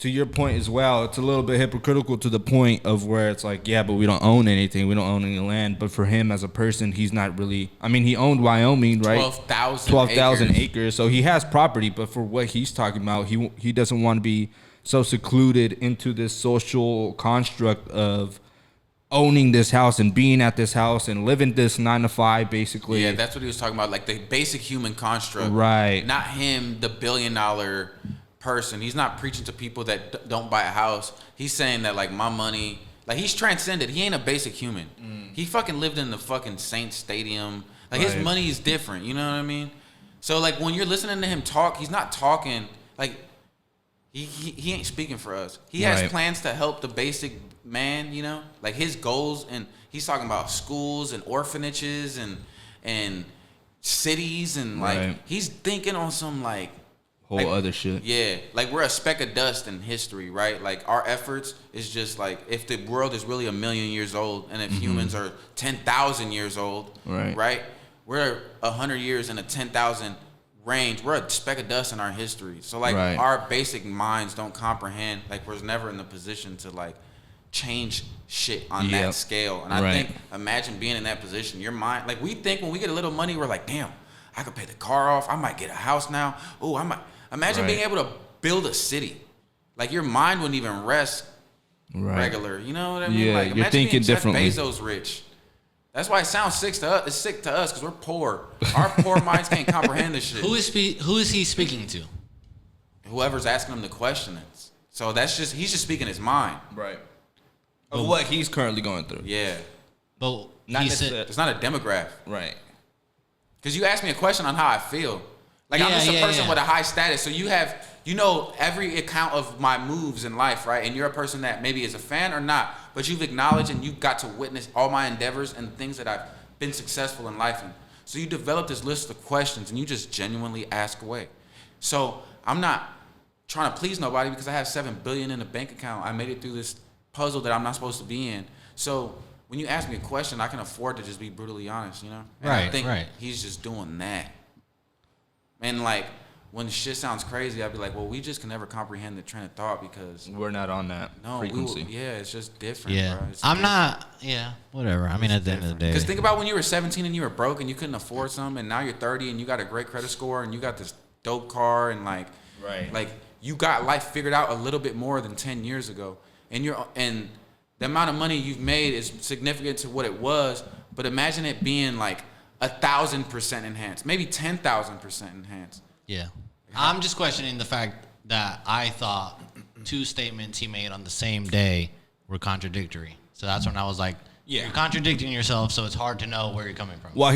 To your point as well, it's a little bit hypocritical to the point of where it's like, yeah, but we don't own anything. We don't own any land. But for him as a person, he's not really. I mean, he owned Wyoming, right? 12,000 acres. So he has property. But for what he's talking about, he doesn't want to be so secluded into this social construct of owning this house and being at this house and living this 9 to 5, basically. Yeah, that's what he was talking about, like the basic human construct. Right. Not him, the $1 billion person. He's not preaching to people that don't buy a house. He's saying that, like, my money, like, he's transcended. He ain't a basic human. He fucking lived in the fucking Saints Stadium. Like, his money is different. You know what I mean? So, like, when you're listening to him talk, he's not talking, like, he ain't speaking for us. He has plans to help the basic man, you know? Like, his goals, and he's talking about schools and orphanages and cities, and, like, he's thinking on some, like, whole other shit. Yeah, like, we're a speck of dust in history, right? Like, our efforts is just like, if the world is really 1 million years old and if humans are 10,000 years old, right? We're 100 years in a 10,000 range. We're a speck of dust in our history. So, like, our basic minds don't comprehend, like, we're never in the position to, like, change shit on that scale. And I think, imagine being in that position. Your mind, like, we think when we get a little money, we're like, damn, I could pay the car off. I might get a house now. Oh, I might. Imagine being able to build a city. Like, your mind wouldn't even rest regular. You know what I mean? Yeah, like, you're imagine thinking being Jeff differently. Bezos rich. That's why it sounds sick to us. It's sick to us because we're poor. Our poor minds can't comprehend this shit. Who is he speaking to? Whoever's asking him the questions. So he's just speaking his mind. Right. Of what he's currently going through. Yeah. But Not he necessarily. said, It's not a demographic. Right. Because you asked me a question on how I feel. Like, I'm just a person with a high status. So you know every account of my moves in life, right? And you're a person that maybe is a fan or not, but you've acknowledged and you got to witness all my endeavors and the things that I've been successful in life in. So you develop this list of questions and you just genuinely ask away. So I'm not trying to please nobody because I have $7 billion in the bank account. I made it through this puzzle that I'm not supposed to be in. So when you ask me a question, I can afford to just be brutally honest, you know? And I think he's just doing that. And, like, when shit sounds crazy, I'd be like, well, we just can never comprehend the train of thought because we're not on that frequency. It's just different, yeah. bro. It's I'm different. not, whatever. I mean, at the end of the day. Because think about when you were 17 and you were broke and you couldn't afford something, and now you're 30 and you got a great credit score and you got this dope car and, like, you got life figured out a little bit more than 10 years ago. And the amount of money you've made is significant to what it was, but imagine it being, like, 1,000% enhanced, maybe 10,000% enhanced. Yeah. I'm just questioning the fact that I thought 2 statements he made on the same day were contradictory. So that's when I was like, you're contradicting yourself, so it's hard to know where you're coming from. Well,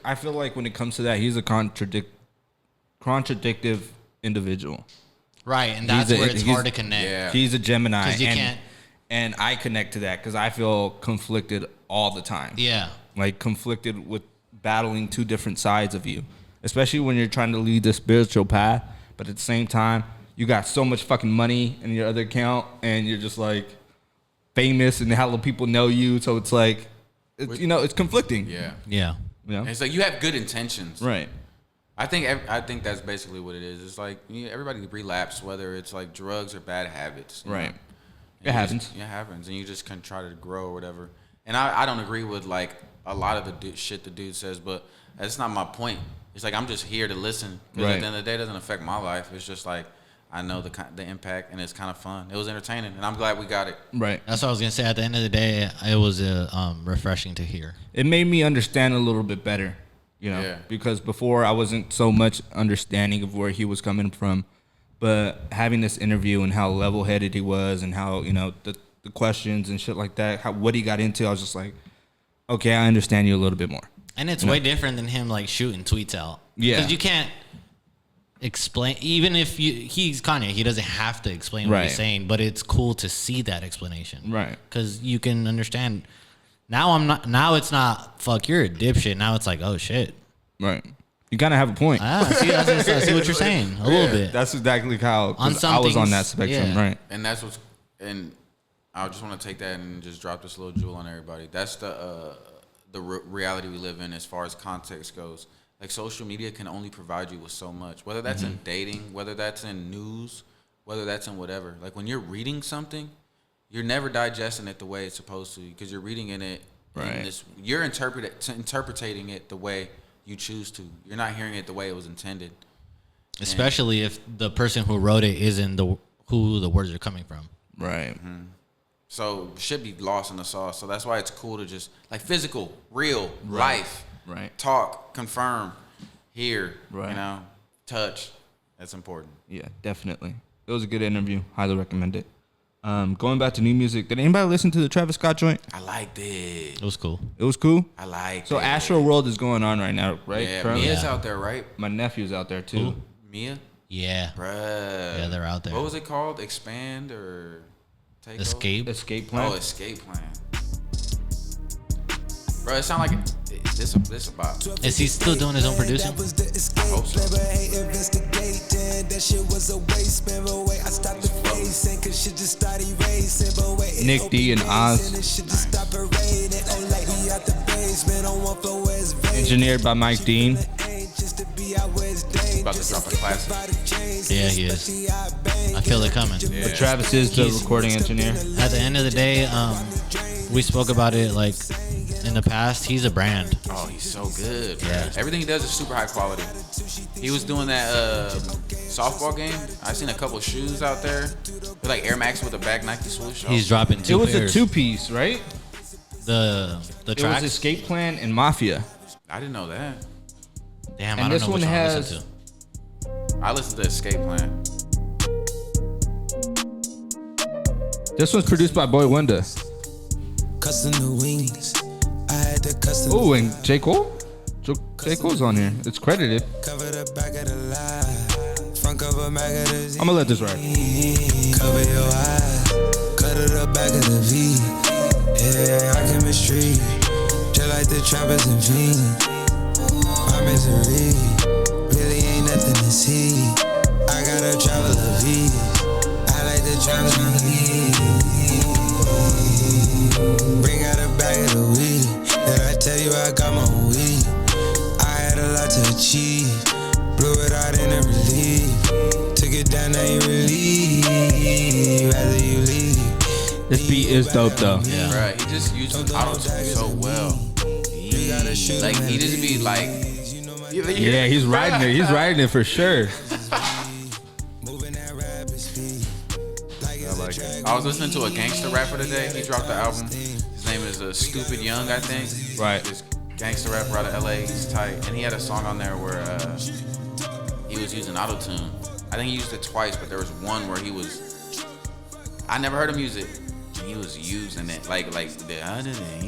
I feel like when it comes to that, he's a contradictive individual. Right, and that's where it's hard to connect. Yeah. He's a Gemini. 'Cause you can't. And I connect to that because I feel conflicted all the time. Yeah. Like, conflicted with battling 2 different sides of you. Especially when you're trying to lead the spiritual path, but at the same time, you got so much fucking money in your other account, and you're just like famous, and how people know you. So it's like, it's conflicting. Yeah. Yeah. And it's like you have good intentions. Right. I think that's basically what it is. It's like everybody relapse, whether it's like drugs or bad habits. Right. know? It happens. It happens, and you just can try to grow or whatever. And I don't agree with like a lot of the shit the dude says, but that's not my point. It's like I'm just here to listen. Because at the end of the day, it doesn't affect my life. It's just like I know the impact, and it's kind of fun. It was entertaining, and I'm glad we got it. Right. That's what I was gonna say. At the end of the day, it was refreshing to hear. It made me understand a little bit better, you know, because before I wasn't so much understanding of where he was coming from, but having this interview and how level-headed he was and how, you know, the questions and shit like that, what he got into, I was just like, okay, I understand you a little bit more. And it's way different than him like shooting tweets out. Yeah. Because you can't explain, even if he's Kanye, he doesn't have to explain what he's saying, but it's cool to see that explanation. Right. Because you can understand. Now it's not, fuck, you're a dipshit. Now it's like, oh shit. Right. You kind of have a point. I see what you're saying a little bit. That's exactly how I was on that spectrum, right? And that's what's, and I just want to take that and just drop this little jewel on everybody. That's the reality we live in as far as context goes. Like social media can only provide you with so much, whether that's in dating, whether that's in news, whether that's in whatever. Like when you're reading something, you're never digesting it the way it's supposed to because you're reading in it. Right. You're interpreting it the way you choose to. You're not hearing it the way it was intended. Especially if the person who wrote it isn't who the words are coming from. Right. Mm-hmm. So should be lost in the sauce. So that's why it's cool to just like physical, real life. Right. Talk, confirm, hear, right. You know, touch. That's important. Yeah, definitely. It was a good interview. Highly recommend it. Going back to new music, did anybody listen to the Travis Scott joint? I liked it. It was cool. It was cool? I liked it. So Astro World is going on right now, right? Yeah, currently? Mia's out there, right? My nephew's out there too. Who? Mia? Yeah. Bruh. Yeah, they're out there. What was it called? Expand or take Escape? Over? Escape Plan? Oh, Escape Plan. Bro, it sound like this about. Is he still doing his own producing? I hope so. Nick D and Oz. Engineered by Mike Dean. About to drop a classic. Yeah, he is. I feel it coming. Yeah. But Travis is the recording engineer. At the end of the day, we spoke about it like in the past. He's a brand. Oh, he's so good. Bro. Yeah. Everything he does is super high quality. He was doing that softball game. I seen a couple shoes out there. They're like Air Max with a back Nike swoosh. He's dropping two pairs. It was a 2-piece, right? The tracks? It was Escape Plan and Mafia. I didn't know that. Damn, and I don't know which one I listen to. I listened to Escape Plan. This one's produced by Boy Wonder. Custom the wings. I had to custom. Oh, and J. Cole? J. Cole's on here. It's credited. Cover the back of the lie. Front cover magazine. I'm gonna let this ride. Cover your eyes. Cut it up back of the V. Yeah, our chemistry. Just like the trappers and fiends. My misery. Really ain't nothing to see. I gotta travel a V. I like to travel a V. Bring out a bag of the weed. Did I tell you I got my own weed? I had a lot to achieve. Blew it out in a relief. Took it down, now you relieve. Rather you leave. This beat is dope though. Yeah. Right. He just uses auto-tune so well. Like he just be like, yeah, he's riding it. He's riding it for sure. I was listening to a gangster rapper today. He dropped the album. His name is Stupid Young, I think. Right. This gangster rapper out of LA. He's tight. And he had a song on there where he was using auto-tune. I think he used it twice, but there was one where he was. I never heard him use it. He was using it like the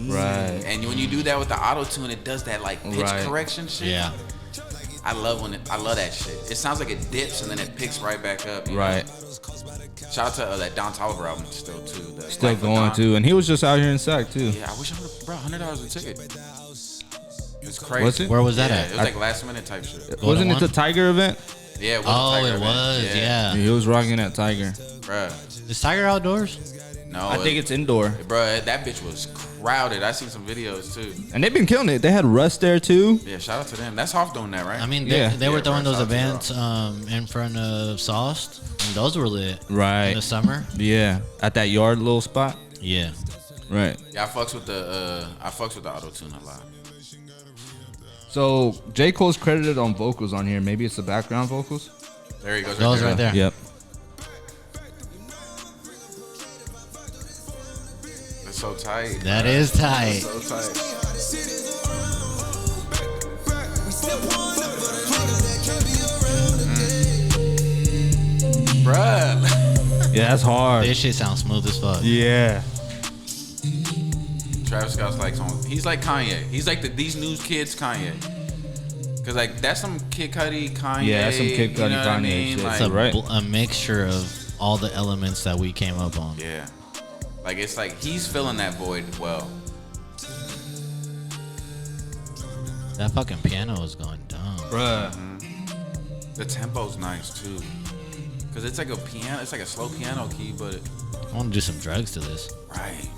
right. And when you do that with the auto-tune, it does that like pitch correction shit. Yeah. I love that shit. It sounds like it dips and then it picks right back up. Right. Shout out to that Don Toliver album still too. Still going too, and he was just out here in Sac too. Yeah, I wish I would have, bro. $100 a ticket. It's crazy. Was it? Where was that at? It was like last minute type shit. Wasn't it the Tiger event? Yeah, it was. Oh, it was. Yeah. He was rocking that Tiger. Bruh. Is Tiger outdoors? No, I think it's indoor. Bro, that bitch was crowded. I seen some videos too. And they've been killing it. They had Russ there too. Yeah, shout out to them. That's Hoff doing that, right? I mean, they were throwing those events in front of Sauced, and those were lit. Right. In the summer. Yeah. At that yard little spot. Yeah. Right. Yeah, I fucks with the auto tune a lot. So J. Cole's credited on vocals on here. Maybe it's the background vocals. There he goes. Those right there. Yep. That's so tight. That is tight. So tight. Bruh. Yeah, that's hard. This shit sounds smooth as fuck. Yeah. Travis Scott's like he's like Kanye. He's like these new kids Kanye. Cause like that's some Kid Cudi, Kanye. Yeah, that's some Kid Cudi, you know what I Kanye mean? shit. Like, It's right. a mixture of all the elements that we came up on. yeah. Like it's like he's filling that void well. That fucking piano is going dumb. Bruh. The tempo's nice too. Cause it's like a piano, it's like a slow piano key, but I want to do some drugs to this. right.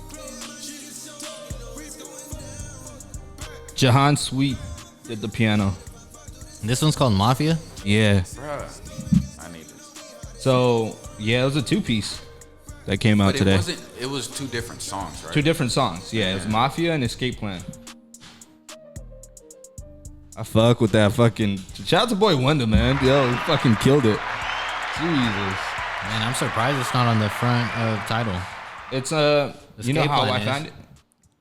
Jahan Sweet did the piano. This one's called Mafia. Yeah. Bruh. I need this. So yeah, it was a 2-piece that came out But today. it was two different songs, right? 2 different songs. Yeah, it was Mafia and Escape Plan. I fuck with that fucking. Shout out to Boy Wonder, man. Yo, he fucking killed it. Jesus. Man, I'm surprised it's not on the front of title. It's you know Escape how Plan I is. found it?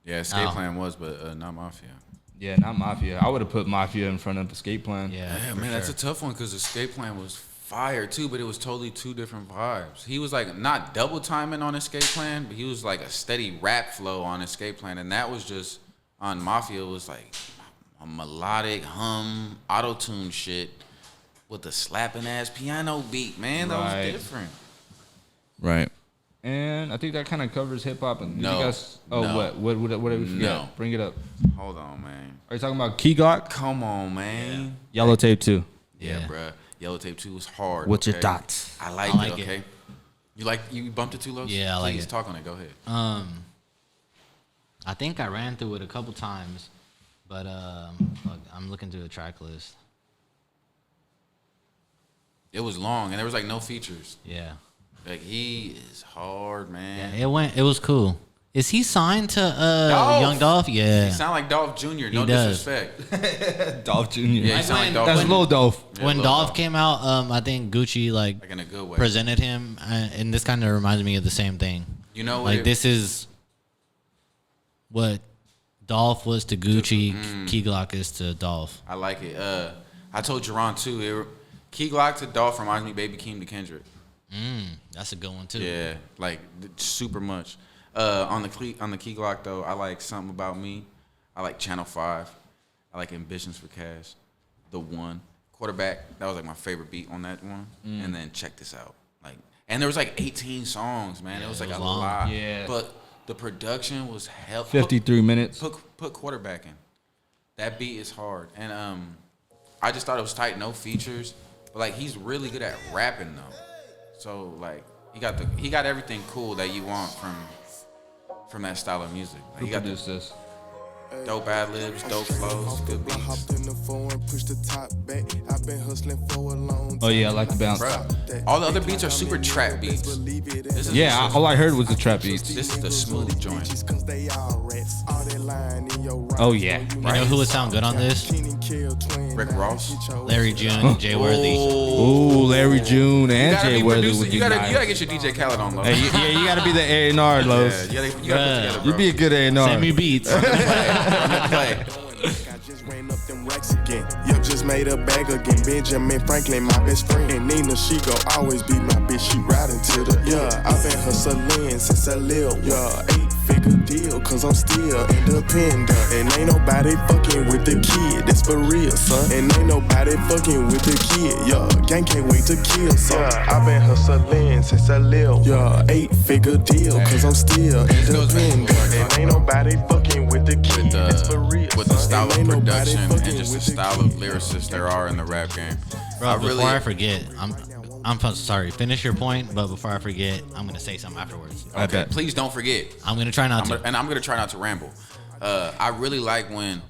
Yeah, Escape Oh. Plan was, but not Mafia. Yeah, not Mafia. I would have put Mafia in front of Escape Plan. Yeah, Yeah, for man, that's sure. a tough one because Escape Plan was fire too, but it was totally two different vibes. He was like not double timing on Escape Plan, but he was like a steady rap flow on Escape Plan, and that was just on Mafia. It was like a melodic hum, auto tune shit with a slapping ass piano beat. Man, that Right. was different. Right. And I think that kind of covers hip hop. And No. you guys, oh, No. what did we forget? No. Bring it up. Hold on, man. Are you talking about Key Glock? Come on, man. Yellow Tape 2. Yeah, Yeah. bruh. Yellow Tape 2 was hard. What's your okay? thoughts? I like, I like it, it. okay? You bumped it too low? Yeah, I like Please it. talk on it. Go ahead. I think I ran through it a couple times, but fuck, I'm looking through the track list. It was long, and there was like no features. Yeah. Like he is hard, man. It was cool. Is he signed to Dolph. Young Dolph? Yeah. He sound like Dolph Jr. No does. disrespect. Dolph Jr. Yeah, he sound like Dolph. That's Jr. Lil Dolph. Yeah, When Lil Dolph came out, I think Gucci like like in a good way. presented him, and this kind of reminds me of the same thing. You know, Like this is what Dolph was to Gucci, Key Glock is to Dolph. I like it. I told Jerron too. Key Glock to Dolph reminds me Baby Keem to Kendrick. That's a good one too. Yeah, like super much. On the Key Glock though, I like Something About Me. I like Channel 5. I like Ambitions for Cash. The One. Quarterback. That was like my favorite beat on that one. And then Check This Out. Like, and there was like 18 songs, man. It was like it was a long. lot. Yeah. But the production was hell. 53 minutes. Put Quarterback in. That beat is hard. And I just thought it was tight, no features. But like he's really good at rapping though. So like he got everything cool that you want from that style of music. Like, Who he got produced this? dope ad libs, dope flows, good beats. Oh yeah, I like the bounce. Bruh, all the other beats are super trap beats. This is Yeah, all I heard was the trap beats. this is the smooth joint. Oh yeah. You know who would sound good on this? Rick Ross. Larry June, Jay Worthy. Ooh, Larry June and gotta Jay be Worthy producing. would be You gotta nice. get your DJ Khaled on, though. Hey, yeah, you gotta be the A&R, Los. Yeah, you gotta put Bruh. together, bro. You'd be a good A&R. Send me beats. Play. I just ran up them racks again. Yup, just made a bag again. Benjamin Franklin, my best friend. And Nina, she gon' always be my bitch. She riding to the I've been hustling since I lived. 8-figure deal, cause I'm still independent. And ain't nobody fucking with the kid. That's for real, son. And ain't nobody fucking with the kid. Gang can't wait to kill, son. I've been hustling since I lived. 8-figure deal, cause I'm still independent. And ain't nobody fucking with the kid. That's for real. With the style of Ain't nobody production and fucking just the with the style of lyricists there are in the rap game. Bro, before I forget, I'm sorry. Finish your point, but before I forget, I'm gonna say something afterwards. Okay, please don't forget. I'm gonna try not to. And I'm gonna try not to ramble. I really like when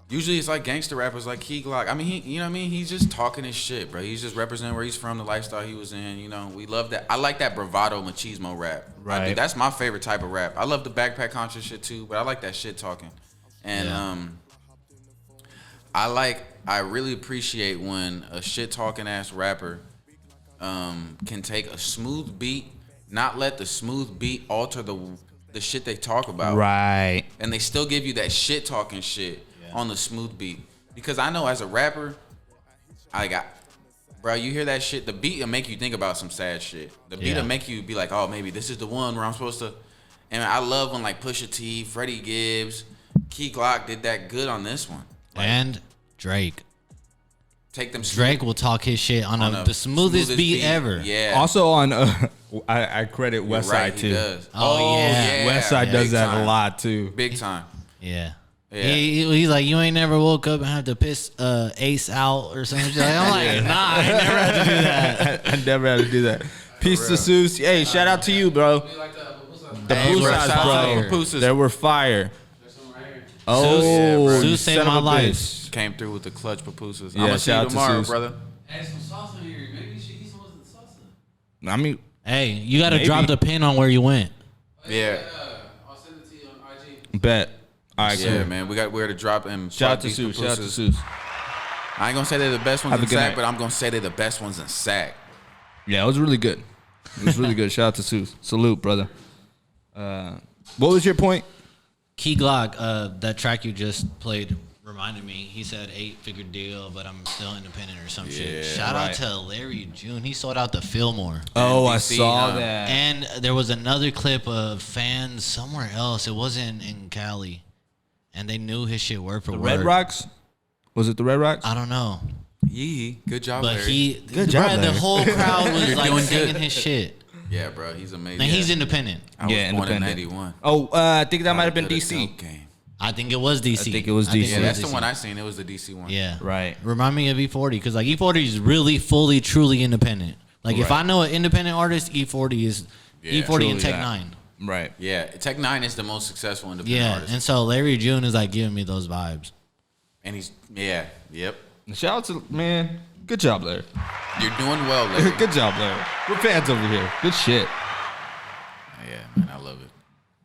Usually it's like gangster rappers like Key Glock. I mean, you know what I mean? He's just talking his shit, bro. He's just representing where he's from, the lifestyle he was in. You know, we love that. I like that bravado machismo rap. Right. That's my favorite type of rap. I love the backpack conscious shit too, but I like that shit talking. And I really appreciate when a shit talking ass rapper can take a smooth beat, not let the smooth beat alter the shit they talk about. Right. And they still give you that shit talking shit on the smooth beat. Because I know as a rapper, bro, you hear that shit, the beat will make you think about some sad shit. The beat will make you be like, oh, maybe this is the one where I'm supposed to. And I love when like Pusha T, Freddie Gibbs, Key Glock did that good on this one. Like, and Drake. Take them. Drake will talk his shit on the smoothest beat ever. Yeah. Also on, I credit Westside right, too. He does. Oh, yeah. Westside does that time. a lot too. Big time. Yeah. Yeah. He's like, you ain't never woke up and had to piss Ace out or something. I'm like, nah, I ain't never had to do that. I never had to do that. Peace to Seuss. Hey, shout out to you, bro. The Fire. Pusas, they were fire. Seuss you saved son of my a life. bitch. Came through with the clutch pupusas. Yeah, I'm gonna see shout you out to tomorrow, Seuss. brother. Add some sauce in here. Maybe you should eat some of the salsa. I mean, Hey, you got to Maybe. drop the pin on where you went. Yeah. I'll send it to you on IG. bet. All right, Yeah, cool. man. We're to drop and Shout out plug to these Seuss. Shout out to pupusas. Seuss. I ain't gonna say they're the best ones Have a in good SAC, night. but I'm gonna say they're the best ones in SAC. Yeah, it was really good. It was really good. Shout out to Seuss. Salute, brother. What was your point? Key Glock, that track you just played reminded me. He said 8-figure deal, but I'm still independent or some shit. Shout out to Larry June. He sold out to Fillmore. Oh, I NBC, saw huh? that. And there was another clip of fans somewhere else. It wasn't in Cali. And they knew his shit word for The word. Red Rocks? Was it the Red Rocks? I don't know. Yee, good job, But Larry. Good job, the Larry. whole crowd was You're like doing singing good. his shit. Yeah, bro, he's amazing. And he's independent. I was Yeah, born in independent. 91. Oh, I think that might have been Good at DC. dope game. I think it was DC. I think it was DC. Yeah, Yeah, that's DC. the one I seen. It was the DC one. Yeah. Right. Remind me of E40 because like E40 is really fully truly independent. Like if Right. I know an independent artist, E40 is E40 truly and Tech that. 9. Right. Yeah, Tech 9 is the most successful independent Yeah, artist. and so Larry June is like giving me those vibes. And he's, yep. Shout out to, man. Good job, Larry. You're doing well, Larry. Good job, Larry. We're fans over here. Good shit. Yeah, man, I love it.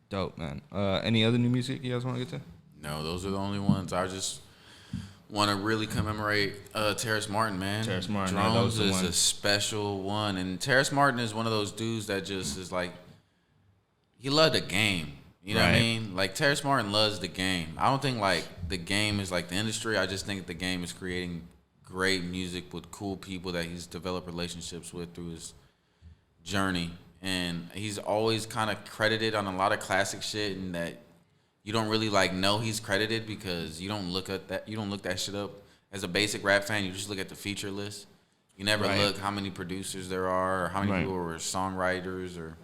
Dope, man. Any other new music you guys want to get to? No, those are the only ones. I just want to really commemorate Terrace Martin, man. Terrace Martin, yeah, that was Drones the is one. a special one. And Terrace Martin is one of those dudes that just is like, he loved the game. You know what I Right. mean? Like, Terrace Martin loves the game. I don't think, like, the game is like the industry. I just think the game is creating great music with cool people that he's developed relationships with through his journey. And he's always kind of credited on a lot of classic shit, and that you don't really like know he's credited because you don't look that shit up as a basic rap fan. You just look at the feature list. You never Right. look how many producers there are or how many Right. people were songwriters, or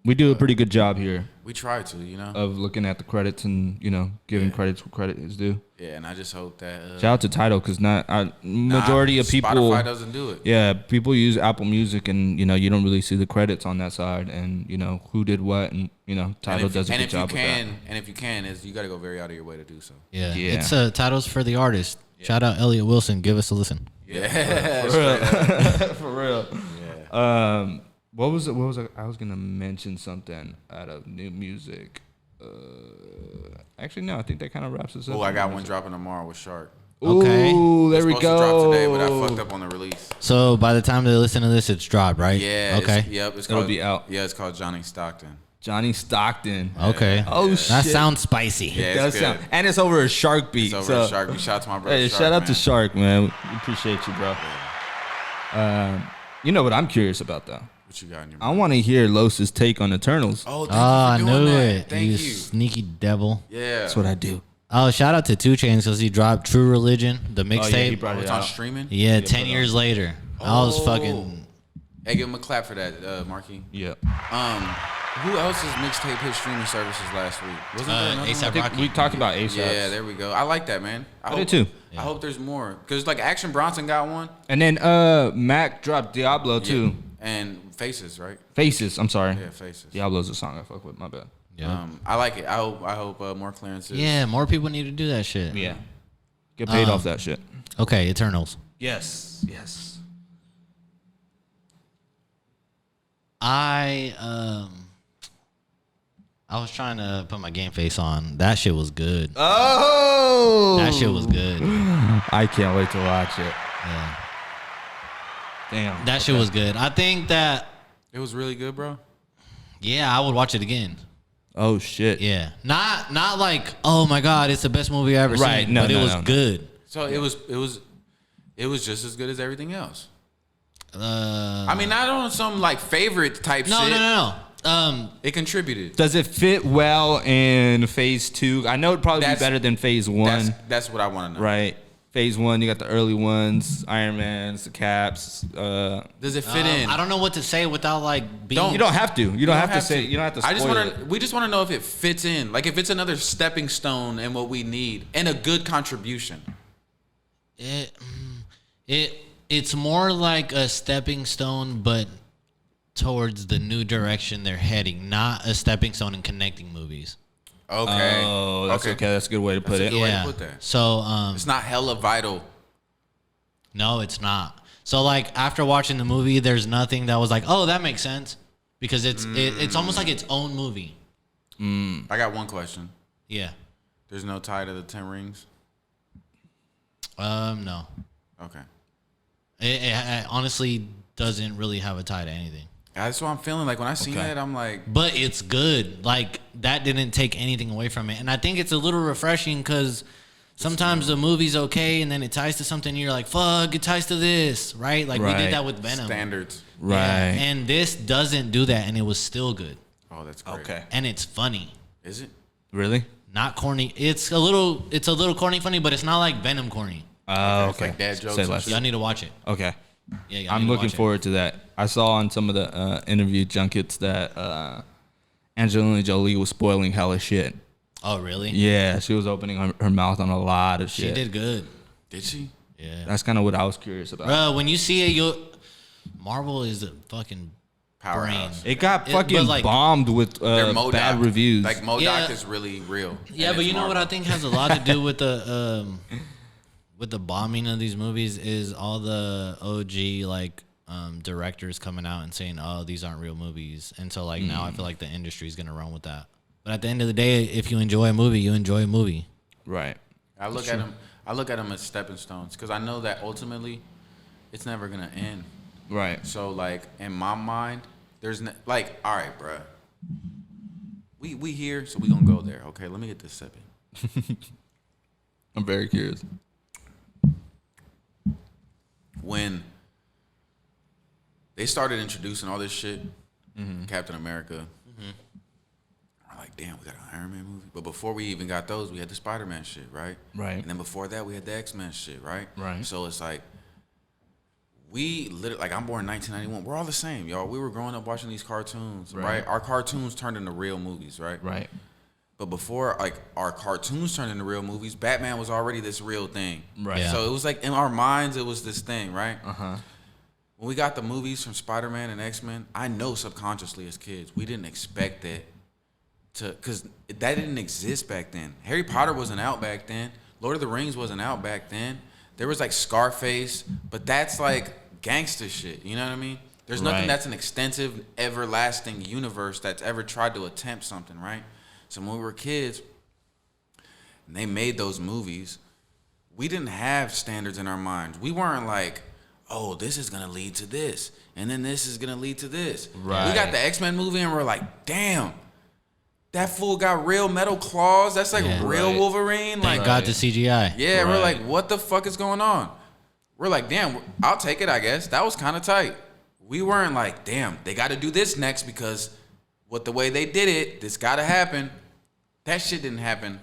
We do a pretty good job here we try to, you know. of looking at the credits and, giving credits where credit is due. Yeah, and I just hope that Shout out to Tidal because majority of people. Spotify doesn't do it. Yeah, people use Apple Music and, you don't really see the credits on that side and, who did what and, Tidal does a good job with that. And if you can, you got to go very out of your way to do so. Yeah. Yeah. It's titles for the artist. Shout out Elliot Wilson. Give us a listen. Yeah, For real. yeah. What was it? I was gonna mention something out of new music. Actually, no. I think that kind of wraps us up. Oh, I got one dropping tomorrow with Shark. Okay. Ooh, there It's we supposed to drop go. today, but I fucked up on the release. So by the time they listen to this, it's dropped, right? Yeah. Okay. It's It'll called, be out. Yeah, it's called Johnny Stockton. Johnny Stockton. Okay. Oh That shit. sounds spicy. Yeah, It it's does good. sound, and it's over a Shark beat. It's over so, at Shark. We shout out to my brother. Hey, Shark, shout out to man. Shark, man. We appreciate you, bro. You know what I'm curious about though? What you got in your I want to hear Los's take on Eternals. Oh, thank I you for doing knew that. it. Thank you you. sneaky devil. Yeah. That's what I do. Oh, shout out to 2 Chainz because he dropped True Religion, the Oh, yeah, he mixtape. brought Oh, it it's on out. streaming? Yeah, 10 years later. I was Oh. fucking. Hey, give him a clap for that, Marky. Yeah. Who else's mixtape hit streaming services last week? Wasn't there another A$AP one? Rocky. We talked about ASAP. Yeah, there we go. I like that, man. I did too. I hope there's more. Because, like, Action Bronson got one. And then Mac dropped Diablo too. And Faces, right? Faces. I'm sorry. Yeah, Faces. Diablo's a song I fuck with. My bad. Yeah. I like it. I hope more clearances. Yeah, more people need to do that shit. Yeah. Get paid off that shit. Okay, Eternals. Yes. Yes. I was trying to put my game face on. That shit was good. Oh, That shit was good. I can't wait to watch it. Yeah. Damn. That shit was good. I think that, It was really good, bro. yeah, I would watch it again. Oh shit. Yeah. Not like, oh my God, it's the best movie I ever Right, seen. no, but no, it was no. good. So it was just as good as everything else. Uh, I mean, not on some like favorite type no, shit. no. It contributed. Does it fit well in phase 2? I know it'd probably be better than phase 1. That's what I want to know. Right. Phase 1, you got the early ones, Iron Man's, the Caps. Does it fit in? I don't know what to say without like being. You don't have to. You don't have to say. You don't have to. I just spoil want it. to. We just want to know if it fits in. Like if it's another stepping stone and what we need and a good contribution. It's more like a stepping stone, but towards the new direction they're heading, not a stepping stone in connecting movies. Okay. Oh, that's okay. That's a good way to put it. good way to put that. So It's not hella vital. no, it's not. So like after watching the movie, there's nothing that was like, oh, that makes sense, because it's almost like its own movie. I got one question. Yeah. There's no tie to the 10 Rings. No. Okay. It honestly doesn't really have a tie to anything. That's what I'm feeling like when I seen that. I'm like, But it's good. Like that didn't take anything away from it, and I think it's a little refreshing because sometimes the movie's okay, and then it ties to something. And you're like, "Fuck, it ties to this," right? Like we Right. did that with Venom. standards. Right. Yeah, and this doesn't do that, and it was still good, Oh, that's great. Okay. and it's funny, Is it? Really? not corny. It's a little corny funny, but it's not like Venom corny. Oh, It's like dad jokes Say and less. shit. Y'all need to watch it. Okay. Yeah, y'all need I'm to looking watch it. forward to that. I saw on some of the interview junkets that Angelina Jolie was spoiling hella shit. Oh, really? Yeah, she was opening her mouth on a lot of She shit. did good. Did she? Yeah. That's kind of what I was curious about. Bro, when you see it, Marvel is a fucking Powerhouse. It got It- fucking but, like, bombed with They're MODOK. bad reviews. Like MODOK Yeah. is really real. Yeah, And but it's you know what Marvel. I think has a lot to do with the bombing of these movies is all the OG like directors coming out and saying, "Oh, these aren't real movies," and so like now I feel like the industry is gonna run with that. But at the end of the day, if you enjoy a movie, you enjoy a movie. Right. I look at them. I look at them as stepping stones because I know that ultimately, it's never gonna end. Right. So like in my mind, there's like, all right, bruh. We here, so we gonna go there. Okay, let me get this sipping. I'm very curious. When they started introducing all this shit, Captain America, we're like, damn, we got an Iron Man movie. But before we even got those, we had the Spider-Man shit, right? Right. And then before that, we had the X-Men shit, right? Right. So it's like, we literally, like, I'm born in 1991. We're all the same, y'all. We were growing up watching these cartoons, right? Our cartoons turned into real movies, right? Right. But before, like, our cartoons turned into real movies, Batman was already this real thing. Right. Yeah. So it was like, in our minds, it was this thing, right? Uh-huh. When we got the movies from Spider-Man and X-Men, I know subconsciously as kids, we didn't expect that because that didn't exist back then. Harry Potter wasn't out back then. Lord of the Rings wasn't out back then. There was like Scarface, but that's like gangster shit. You know what I mean? There's nothing Right. that's an extensive, everlasting universe that's ever tried to attempt something, right? So when we were kids and they made those movies, we didn't have standards in our minds. We weren't like, oh, this is gonna lead to this, and then this is gonna lead to this. Right. We got the X-Men movie and we're like, damn, that fool got real metal claws. That's like Yeah. real Right. Wolverine. Thank Like, God to CGI. yeah, we're Right. like, what the fuck is going on? We're like, damn, I'll take it, I guess. That was kind of tight. We weren't like, damn, they got to do this next because with the way they did it, this got to happen. That shit didn't happen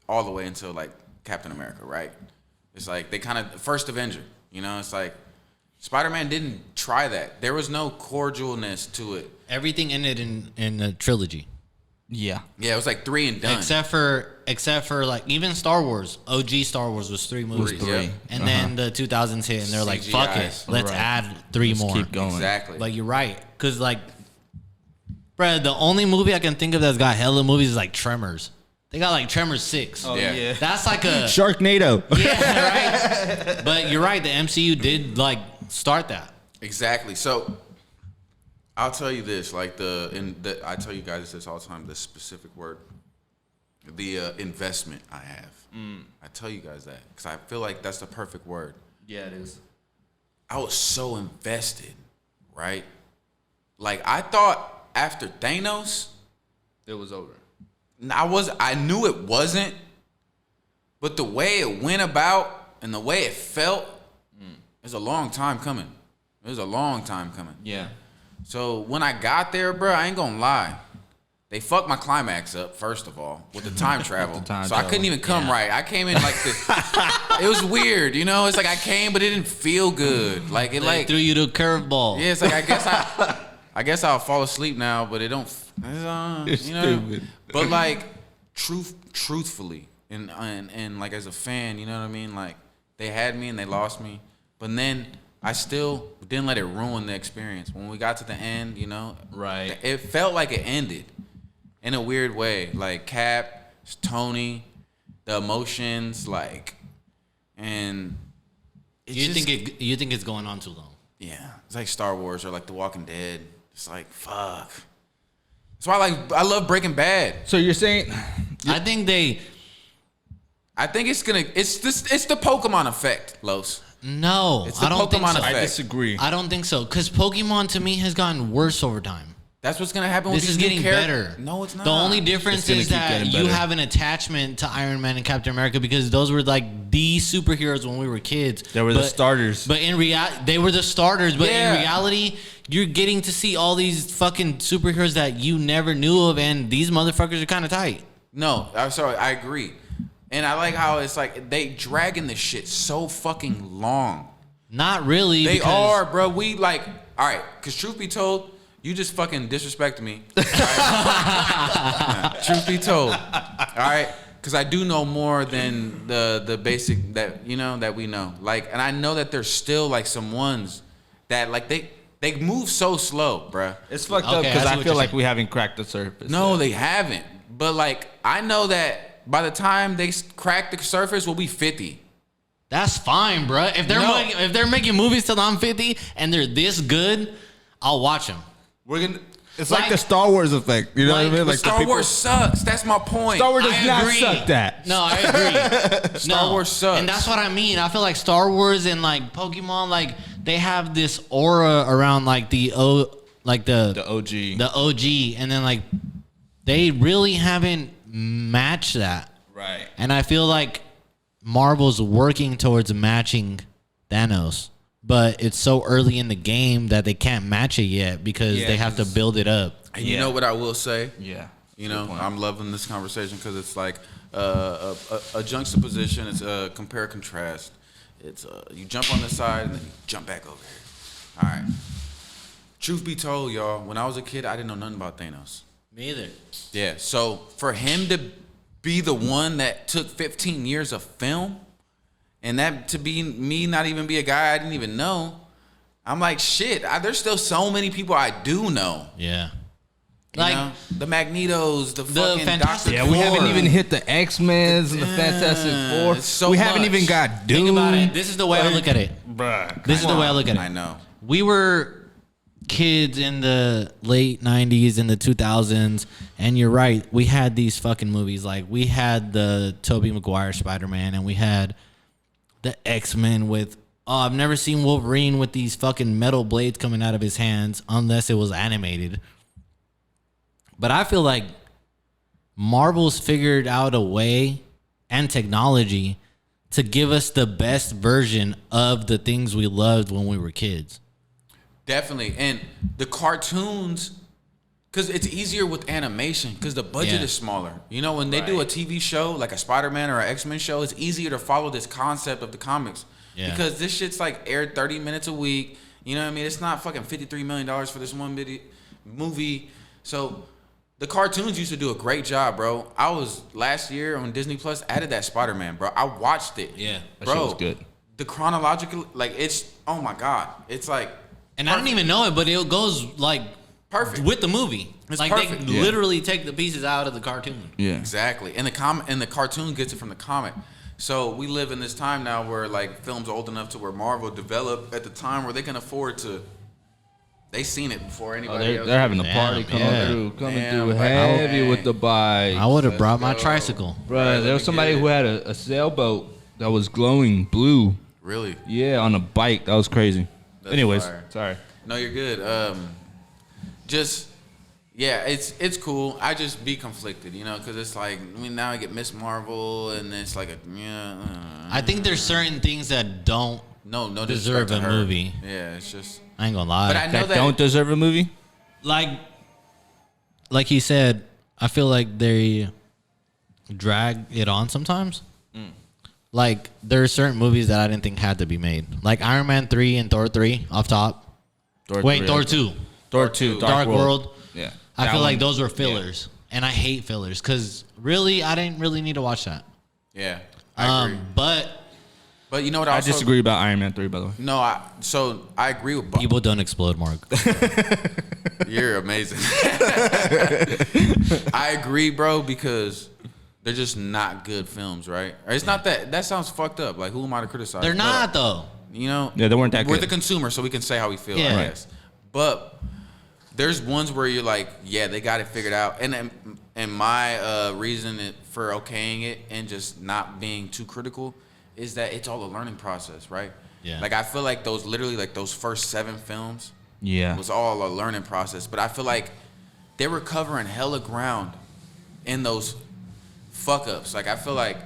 all the way until like Captain America, right? It's like they kind of, first Avenger, you know? It's like Spider-Man didn't try that. There was no cordialness to it. Everything ended in a trilogy. Yeah. Yeah, it was like 3 and done. Except for like even Star Wars, OG Star Wars was 3 movies. Yeah. And then the 2000s hit and they're like, fuck it, CGIs. let's Right. add 3 more. Keep going. Exactly. But you're right, cause like, bruh, the only movie I can think of that's got hella movies is like Tremors. They got like Tremors 6. Oh Yeah. yeah. That's like a Sharknado. yeah, right. But you're right. The MCU did like start that. Exactly. So I'll tell you this, like I tell you guys this all the time, the specific word, the investment I have. I tell you guys that because I feel like that's the perfect word. Yeah, it is. I was so invested, right? Like I thought after Thanos, It was over. I knew it wasn't, but the way it went about and the way it felt, it was a long time coming. It was a long time coming. Yeah. So when I got there, bro, I ain't gonna lie. They fucked my climax up, first of all, with the time travel. So I couldn't even come right. I came in like this. It was weird, you know? It's like I came, but it didn't feel good. Like it They like threw you the curveball. yeah, it's like I guess I'll fall asleep now, but it don't it's, you know. Stupid. But like truthfully and like as a fan, you know what I mean? Like they had me and they lost me. But then I still didn't let it ruin the experience. When we got to the end, you know, Right. it felt like it ended in a weird way. Like Cap, Tony, the emotions, like, and it You just, think it's going on too long? yeah, it's like Star Wars or like The Walking Dead. It's like fuck. That's why I love Breaking Bad. So you're saying I think it's the Pokemon effect, Los. no. It's the I don't think Pokemon so. effect. I disagree. I don't think so because Pokemon to me has gotten worse over time. That's what's gonna happen. With This these is new getting characters. better. No, it's not. The only difference gonna is keep that getting you better. have an attachment to Iron Man and Captain America because those were like the superheroes when we were kids. They were the starters. But in reality, they were the starters. But Yeah. in reality, you're getting to see all these fucking superheroes that you never knew of, and these motherfuckers are kind of tight. No, I'm sorry. I agree, and I like how it's like they dragging this shit so fucking long. Not really. They because are, bro. We like, all right. Cause truth be told, you just fucking disrespected me. All right? Truth be told, all right. Cause I do know more than the basic that you know that we know. Like, and I know that there's still like some ones that like they move so slow, bruh. It's fucked Okay, up because I see I what feel you're like saying. we haven't cracked the surface. No, they haven't. But like, I know that by the time they crack the surface, we'll be 50. that's fine, bro. If they're making movies till I'm 50 and they're this good, I'll watch them. We're gonna. It's Like- like the Star Wars effect. You know what I like mean? the Like Star the people, Wars sucks. That's my point. Star Wars does I not agree. suck that. No, I agree. Star Wars sucks. And that's what I mean. I feel like Star Wars and like Pokemon, like they have this aura around like the OG. the OG, and then like they really haven't matched that. Right. And I feel like Marvel's working towards matching Thanos, but it's so early in the game that they can't match it yet because Yeah, they have to 'cause- build it up. And you know what I will say? Yeah. You know, I'm loving this conversation because it's like a juxtaposition. It's a compare contrast. It's you jump on this side and then you jump back over here. All right. Truth be told, y'all, when I was a kid, I didn't know nothing about Thanos. Me either. Yeah. So for him to be the one that took 15 years of film, and that to be me not even be a guy I didn't even know, I'm like, shit. There's still so many people I do know. Yeah. You Like know? The Magnetos, the fucking Fantastic Dr. Yeah, we haven't Four. even hit the X-Men's and the Fantastic Four. it's so we haven't much. even got Doom. think about it. This is the way I look at it. Bruh. This is the way I look at it. I know. We were kids in the late 90s and the 2000s, and you're right, we had these fucking movies. Like we had the Tobey Maguire Spider-Man, and we had the X-Men with I've never seen Wolverine with these fucking metal blades coming out of his hands unless it was animated. But I feel like Marvel's figured out a way and technology to give us the best version of the things we loved when we were kids. Definitely. And the cartoons, because it's easier with animation because the budget Yeah. is smaller. You know, when they do a Right. TV show, like a Spider-Man or an X-Men show, it's easier to follow this concept of the comics. Yeah. Because this shit's like aired 30 minutes a week. You know what I mean? It's not fucking $53 million for this one movie. So the cartoons used to do a great job, bro. I was last year on Disney Plus, added that Spider-Man, bro. I watched it. Yeah. That bro. shit was good. The chronological, like it's, oh my God. It's like, And I didn't even know it, but it goes like Perfect. with the movie. It's like perfect. they Yeah. literally take the pieces out of the cartoon. Yeah. Exactly. And the cartoon gets it from the comic. So we live in this time now where like films old enough to where Marvel developed at the time where they can afford to. They seen it before anybody else. They're having a Damn, party coming yeah. coming Damn, through like, heavy dang. with the bike. I would have Let's brought my go. tricycle. Bro, Right, there let was me somebody get who it. had a sailboat that was glowing blue. Really? Yeah, on a bike. That was crazy. That's Anyways, fire. sorry. No, you're good. Just yeah, it's cool. I just be conflicted, you know, because it's like now I get Miss Marvel, and it's like I think there's certain things that don't no deserve disrespect to a her. movie. Yeah, it's just. I ain't gonna lie. But I know That that don't deserve a movie? like he said, I feel like they drag it on sometimes. Like there are certain movies that I didn't think had to be made, like Iron Man 3 and Thor 3 off top. Thor Wait, 3, Thor I- 2, Thor 2, Dark World. Yeah. I That feel like one- those were fillers, and I hate fillers because really I didn't really need to watch that. yeah, I agree. But you know what? I Also, disagree about Iron Man 3, by the way. No, I agree with Bob. people don't explode, Mark. You're amazing. I agree, bro, because they're just not good films, right? Or it's not that sounds fucked up. Like, who am I to criticize? They're But, not though. You know? Yeah, they weren't that We're good. the consumer, so we can say how we feel, Yeah. I Right. guess. But there's ones where you're like, yeah, they got it figured out. And my reason for okaying it and just not being too critical is that it's all a learning process, right? Yeah. Like, I feel like those first 7 films Yeah. was all a learning process. But I feel like they were covering hella ground in those fuck ups. Like, I feel like,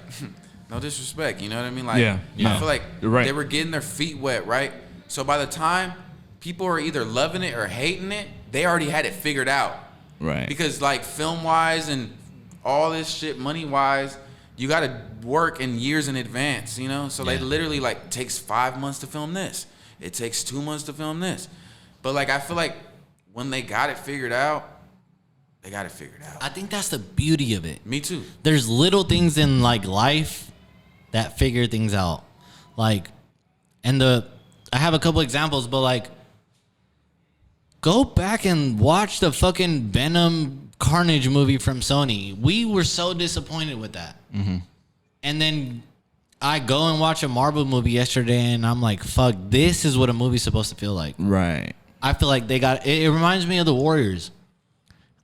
no disrespect, you know what I mean? Like, Yeah. I No. feel like You're right. they were getting their feet wet, right? So by the time people are either loving it or hating it, they already had it figured out. Right. Because like film wise and all this shit, money wise, you got to work in years in advance, you know? So they Yeah. literally like takes 5 months to film this. It takes 2 months to film this. But like, I feel like when they got it figured out, they got it figured out. I think that's the beauty of it. Me too. There's little things in like life that figure things out. Like, I have a couple examples, but like, go back and watch the fucking Venom Carnage movie from Sony. We were so disappointed with that. Mm-hmm. And then I go and watch a Marvel movie yesterday, and I'm like, fuck, this is what a movie's supposed to feel like. Right. I feel like they got it. It reminds me of the Warriors.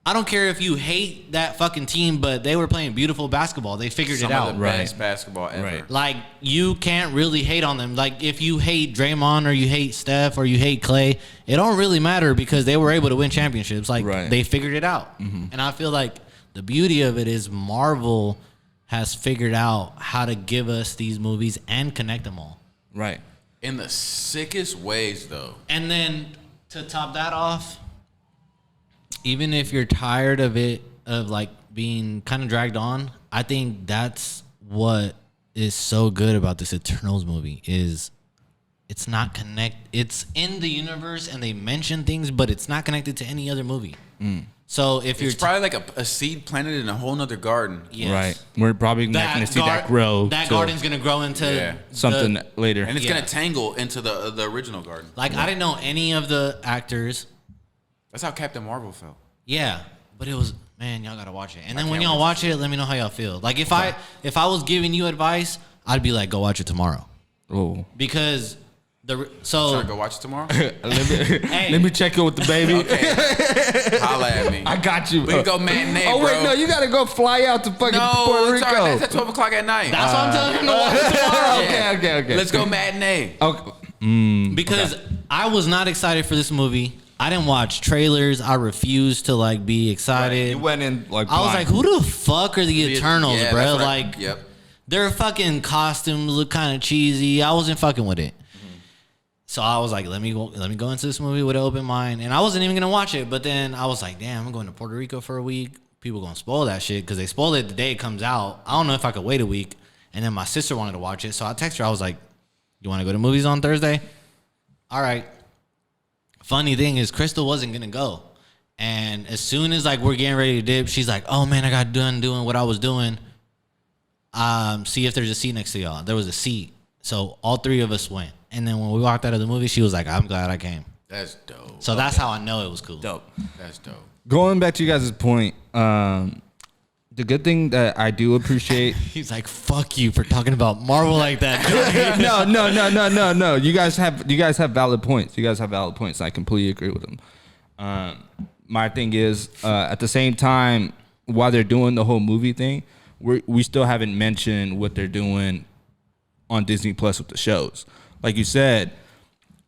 I don't care if you hate that fucking team, but they were playing beautiful basketball. They figured Some it of out. the best basketball ever. Right. Like, you can't really hate on them. Like, if you hate Draymond or you hate Steph or you hate Clay, it don't really matter because they were able to win championships. Like, Right. they figured it out. And I feel like the beauty of it is Marvel has figured out how to give us these movies and connect them all. Right. In the sickest ways, though. And then to top that off, even if you're tired of it, of like being kind of dragged on, I think that's what is so good about this Eternals movie is it's not it's in the universe and they mention things, but it's not connected to any other movie. So if you're It's probably like a seed planted in a whole nother garden. yes, Right. We're probably not going to see that grow. That to garden's gonna grow into Yeah. something the- later. And it's Yeah. going to tangle into the original garden. like I didn't know any of the actors. That's how Captain Marvel felt. Yeah, but it was, man, y'all gotta watch it. And then when can't y'all wait watch it, let me know how y'all feel. Like if I was giving you advice, I'd be like, go watch it tomorrow Oh. because Trying to go watch it tomorrow? Let me check in with the baby. Holla at me. I got you. We can go matinee, Oh, wait, bro. no, you got to go fly out to fucking No, Puerto it's Rico. all right. That's at 12 o'clock at night. that's what I'm telling him to watch it tomorrow. Okay. Let's go matinee. Okay. Because I was not excited for this movie. I didn't watch trailers. I refused to like be excited. You went in like I was blind. like, who the fuck are the Eternals, Yeah, bro? that's what Like, yep. their fucking costumes look kind of cheesy. I wasn't fucking with it. So I was like, let me go into this movie with an open mind. And I wasn't even gonna watch it, but then I was like, damn, I'm going to Puerto Rico for a week. People gonna spoil that shit because they spoiled it the day it comes out. I don't know if I could wait a week. And then my sister wanted to watch it, so I texted her. I was like, you want to go to movies on Thursday? All right. Funny thing is, Crystal wasn't gonna go. And as soon as like we're getting ready to dip, she's like, oh man, I got done doing what I was doing. See if there's a seat next to y'all. There was a seat. So all three of us went. And then when we walked out of the movie, she was like, I'm glad I came. That's dope. So that's how I know it was cool. Dope. That's dope. Going back to you guys' point, the good thing that I do appreciate. He's like, "Fuck you for talking about Marvel like that." No. You guys have valid points. I completely agree with them. My thing is, at the same time, while they're doing the whole movie thing, we still haven't mentioned what they're doing on Disney Plus with the shows. Like you said,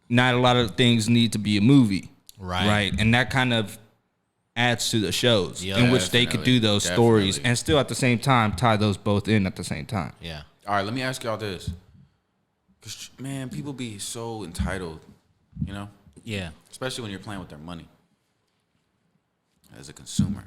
not a lot of things need to be a movie, right? And that kind of adds to the shows in which they could do those stories and still at the same time tie those both in at the same time. Yeah. All right, let me ask y'all this. 'Cause, man, people be so entitled, you know? Yeah. Especially when you're playing with their money as a consumer.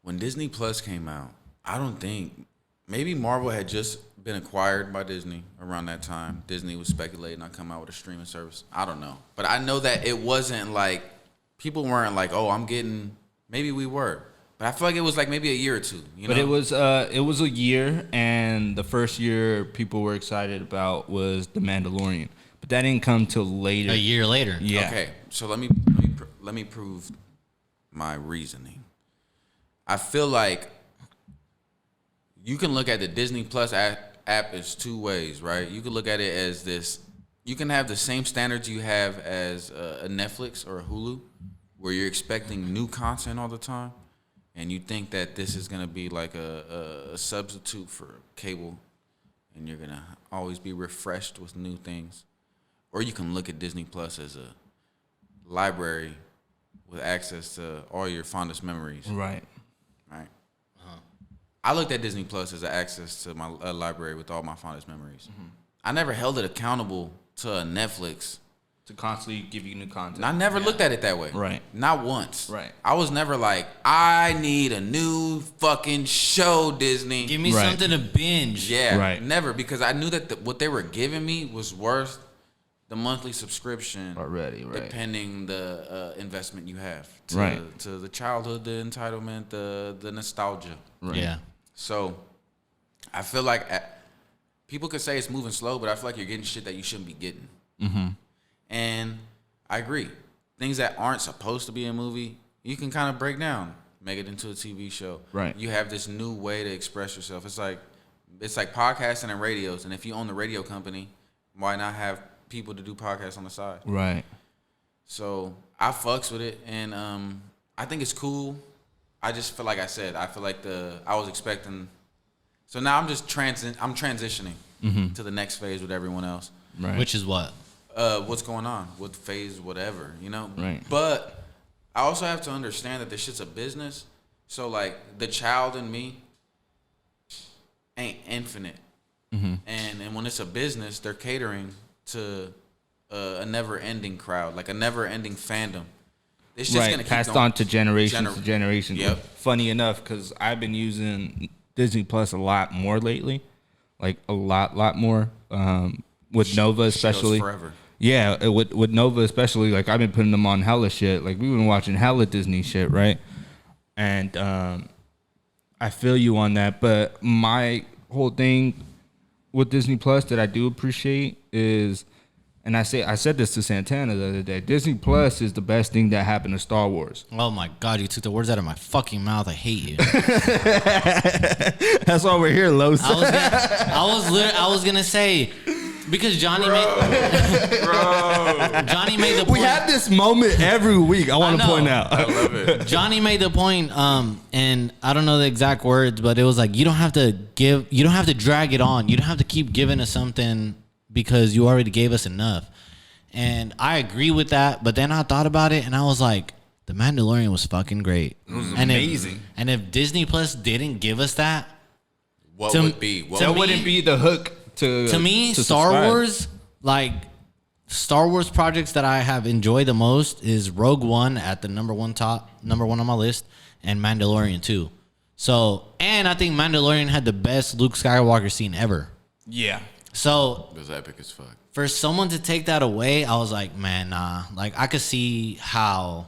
When Disney Plus came out, I don't think, maybe Marvel had just been acquired by Disney around that time. Disney was speculating on coming out with a streaming service. I don't know. But I know that it wasn't like, people weren't like, oh, I'm getting, maybe we were. But I feel like it was like maybe a year or two. You know? But it was a year, and the first year people were excited about was The Mandalorian. But that didn't come till later. A year later. Yeah. Okay, so let me prove my reasoning. I feel like you can look at the Disney Plus app as two ways, right? You can look at it as this. You can have the same standards you have as a Netflix or a Hulu, where you're expecting new content all the time, and you think that this is gonna be like a substitute for cable, and you're gonna always be refreshed with new things. Or you can look at Disney Plus as a library with access to all your fondest memories. Right. Right. I looked at Disney Plus as an access to my library with all my fondest memories. Mm-hmm. I never held it accountable to a Netflix To constantly give you new content. I never looked at it that way. Right. Not once. Right. I was never like, I need a new fucking show, Disney. Give me Right. something to binge. Yeah. Right. Never, because I knew that what they were giving me was worth the monthly subscription. Already, right. Depending the investment you have. Right. To the childhood, the entitlement, the nostalgia. Right. Yeah. So, I feel like people could say it's moving slow, but I feel like you're getting shit that you shouldn't be getting. Mm-hmm. And I agree. Things that aren't supposed to be a movie, you can kind of break down, make it into a TV show. Right. You have this new way to express yourself. It's like podcasting and radios. And if you own the radio company, why not have people to do podcasts on the side? Right. So I fucks with it, and I think it's cool. I just feel like I said, I feel like I was expecting. So now I'm just transitioning to the next phase with everyone else. Right. Which is what? What's going on with phase whatever, you know? Right. But I also have to understand that this shit's a business. So like the child in me ain't infinite. Mm-hmm. And when it's a business, they're catering to a never-ending crowd, like a never-ending fandom. It's just gonna keep passed going. on to generation to generation. Yep. Funny enough, because I've been using Disney Plus a lot more lately, like a lot more. With Nova especially. Forever. Yeah, with Nova especially, like I've been putting them on hella shit. Like we've been watching hella Disney shit, right? And I feel you on that. But my whole thing with Disney Plus that I do appreciate is, and I said this to Santana the other day, Disney Plus is the best thing that happened to Star Wars. Oh my God, you took the words out of my fucking mouth. I hate you. That's why we're here, Los. I was gonna say, because Johnny made the point. We have this moment every week. I want to point out. I love it. Johnny made the point, and I don't know the exact words, but it was like, you don't have to drag it on. You don't have to keep giving us something because you already gave us enough. And I agree with that, but then I thought about it and I was like, The Mandalorian was fucking great. It was amazing. And if Disney Plus didn't give us that, What would be? That wouldn't be the hook to me, to Star subscribe. Wars, like Star Wars projects that I have enjoyed the most is Rogue One at the number one on my list, and Mandalorian 2. So, and I think Mandalorian had the best Luke Skywalker scene ever. Yeah. It So was epic as fuck. for someone to take that away, I was like, man, nah. Like I could see how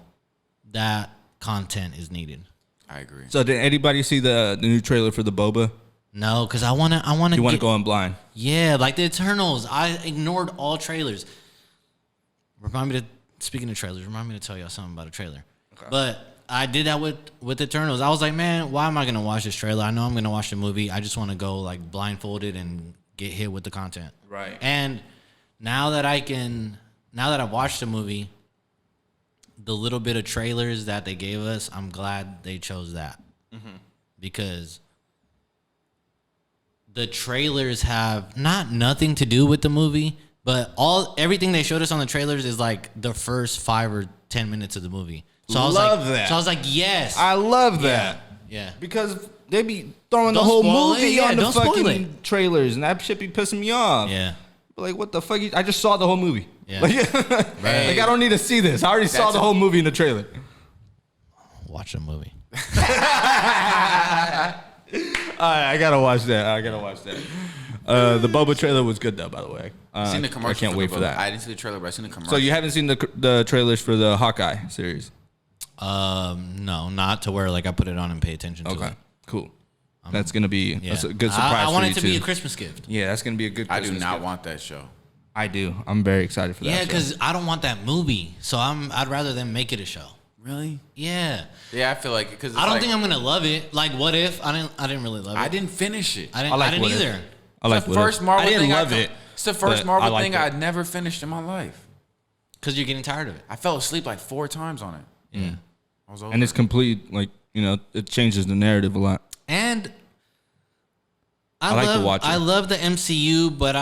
that content is needed. I agree. So did anybody see the new trailer for the Boba? No, because I wanna. You want to go in blind? Yeah, like the Eternals. I ignored all trailers. Speaking of trailers, remind me to tell y'all something about a trailer. Okay. But I did that with Eternals. I was like, man, why am I gonna watch this trailer? I know I'm gonna watch the movie. I just want to go like blindfolded and get hit with the content. Right. And now that I've watched the movie, the little bit of trailers that they gave us, I'm glad they chose that. Because the trailers have nothing to do with the movie, but everything they showed us on the trailers is like the first 5 or 10 minutes of the movie. So I was that. So I was like, yes. I love that. Yeah. Because they be throwing the Don't whole spoil it. movie Yeah, on the don't spoil fucking it. trailers, and that shit be pissing me off. Yeah. Like, what the fuck? I just saw the whole movie. Yeah. Like, like, I don't need to see this. I already saw the whole movie in the trailer. Watch the movie. I gotta watch that. The Boba trailer was good though, by the way. I seen the commercial. I can't wait for that. I didn't see the trailer, but I seen the commercial. So you haven't seen the trailers for the Hawkeye series? No, not to where like I put it on and pay attention to Okay, it. cool. That's gonna be that's a good I surprise. want for it to you be too. a Christmas gift. Yeah, that's gonna be a good. I Christmas do not gift. want that show. I do. I'm very excited for that. Yeah, show. because I don't want that movie. So I'd rather them make it a show. Really? Yeah. Yeah, I feel like because I don't think I'm gonna love it. Like, what if I didn't really love it? I didn't finish it. I didn't What If. either. I like It's the What If. first Marvel I didn't thing love it. It's the first but I Marvel liked thing it. I'd never finished in my life. Because you're getting tired of it. I fell asleep like 4 times on it. Yeah. I was over. And it's complete. Like, you know, it changes the narrative a lot. And I like to watch it. I love the MCU, but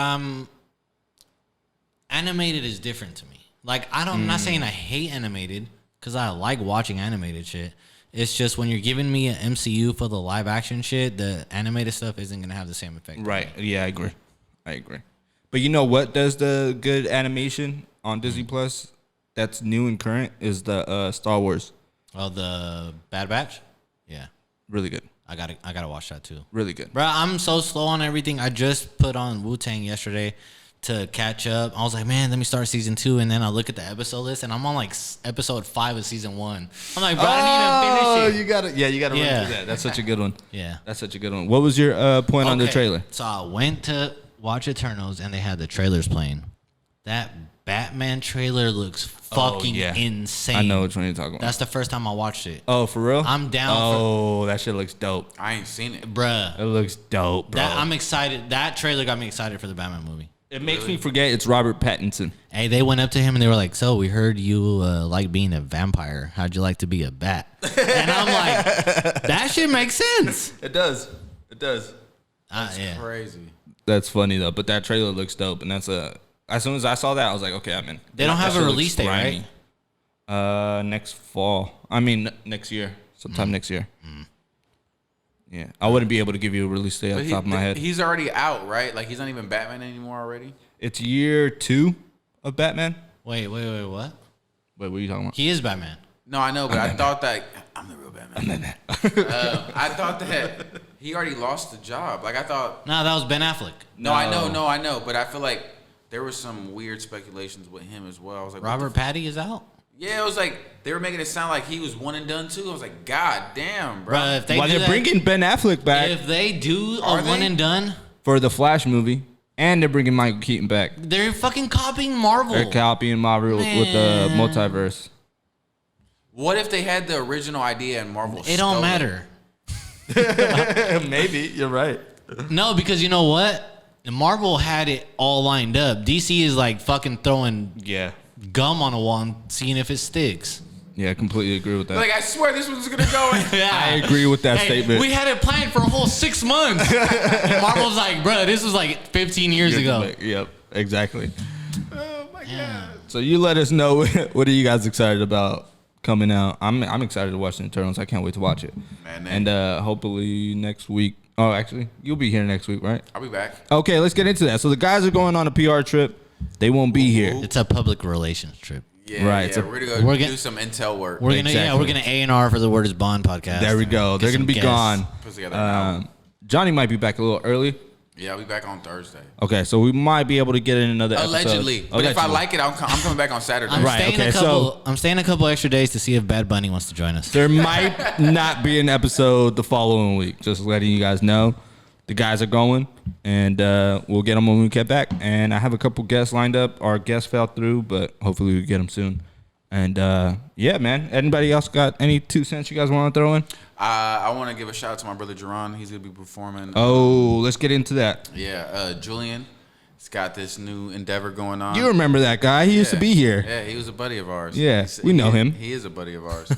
animated is different to me. Like, I'm not saying I hate animated because I like watching animated shit. It's just when you're giving me an MCU for the live action shit, the animated stuff isn't gonna have the same effect. Right. Yeah, I agree. But you know what does the good animation on Disney Plus that's new and current is the Star Wars. Oh, the Bad Batch? Yeah. Really good. I gotta watch that too. Really good. Bro, I'm so slow on everything. I just put on Wu-Tang yesterday to catch up. I was like, man, let me start season 2, and then I look at the episode list, and I'm on like episode 5 of season 1. I'm like, bro, I didn't even finish it. You gotta run through that. That's such a good one. Yeah. That's such a good one. What was your point on the Okay, trailer? So I went to watch Eternals, and they had the trailers playing. That Batman trailer looks fucking insane. I know which one you're talking about. That's the first time I watched it. Oh, for real? I'm down Oh, that shit looks dope. I ain't seen it. Bruh. It looks dope, bro. I'm excited. That trailer got me excited for the Batman movie. It makes me forget it's Robert Pattinson. Hey, they went up to him and they were like, so we heard you like being a vampire. How'd you like to be a bat? And I'm like, that shit makes sense. It does. Yeah. Crazy. That's funny though, but that trailer looks dope, and that's as soon as I saw that, I was like, okay, I'm in. They don't have That a shit release looks date, grimy. Next fall. I mean, next year. Sometime next year. Yeah, I wouldn't be able to give you a release date off the top of my head. He's already out, right? Like he's not even Batman anymore already. It's year 2 of Batman. Wait, what? Wait, what are you talking about? He is Batman. No, I know, but I thought that I'm the real Batman. I thought that he already lost the job. Like I thought. No, that was Ben Affleck. No, I know, but I feel like there was some weird speculations with him as well. I was like, Robert Patty is out? Yeah, it was like they were making it sound like he was one and done too. I was like, God damn, bro. Bruh, if they Well, do they're that, bringing Ben Affleck back if they do Are a they? one and done, for the Flash movie, and they're bringing Michael Keaton back. they're fucking copying Marvel. They're copying Marvel with the Man. multiverse. What if they had the original idea and Marvel? It don't matter. Maybe you're right. No, because you know what? Marvel had it all lined up. DC is like fucking throwing Yeah, gum on a wall and seeing if it sticks. yeah, I completely agree with that. Like I swear this one's gonna go. I agree with that statement. We had it planned for a whole 6 months. And Marvel's like, bro, this was like 15 years ago. Yep, exactly. Oh my God. So you let us know what are you guys excited about coming out. I'm excited to watch the Eternals. I can't wait to watch it. Man, and hopefully next week. Oh, actually, you'll be here next week, right? I'll be back. Okay, let's get into that. So the guys are going on a PR trip. They won't be here. It's a public relations trip. Yeah, Right, Yeah, so we're gonna we're do gonna- some intel work. We're gonna Exactly. we're gonna A&R for the Word is Bond podcast. There we go. They're Get gonna be some guests. gone. Put together an album. Johnny might be back a little early. Yeah, I'll be back on Thursday. Okay, so we might be able to get in another Allegedly. episode. But if I like it, I'm coming back on Saturday. I'm Right, staying okay, I'm staying a couple extra days to see if Bad Bunny wants to join us. There might not be an episode the following week. Just letting you guys know. the guys are going, and we'll get them when we get back. And I have a couple guests lined up. Our guests fell through, but hopefully we get them soon. And yeah, man. Anybody else got any 2 cents you guys want to throw in? I want to give a shout out to my brother Jerron. He's gonna be performing. Oh, let's get into that. Yeah, Julian. He's got this new endeavor going on. You remember that guy? He used to be here. Yeah, he was a buddy of ours. Yeah, we know him. He is a buddy of ours.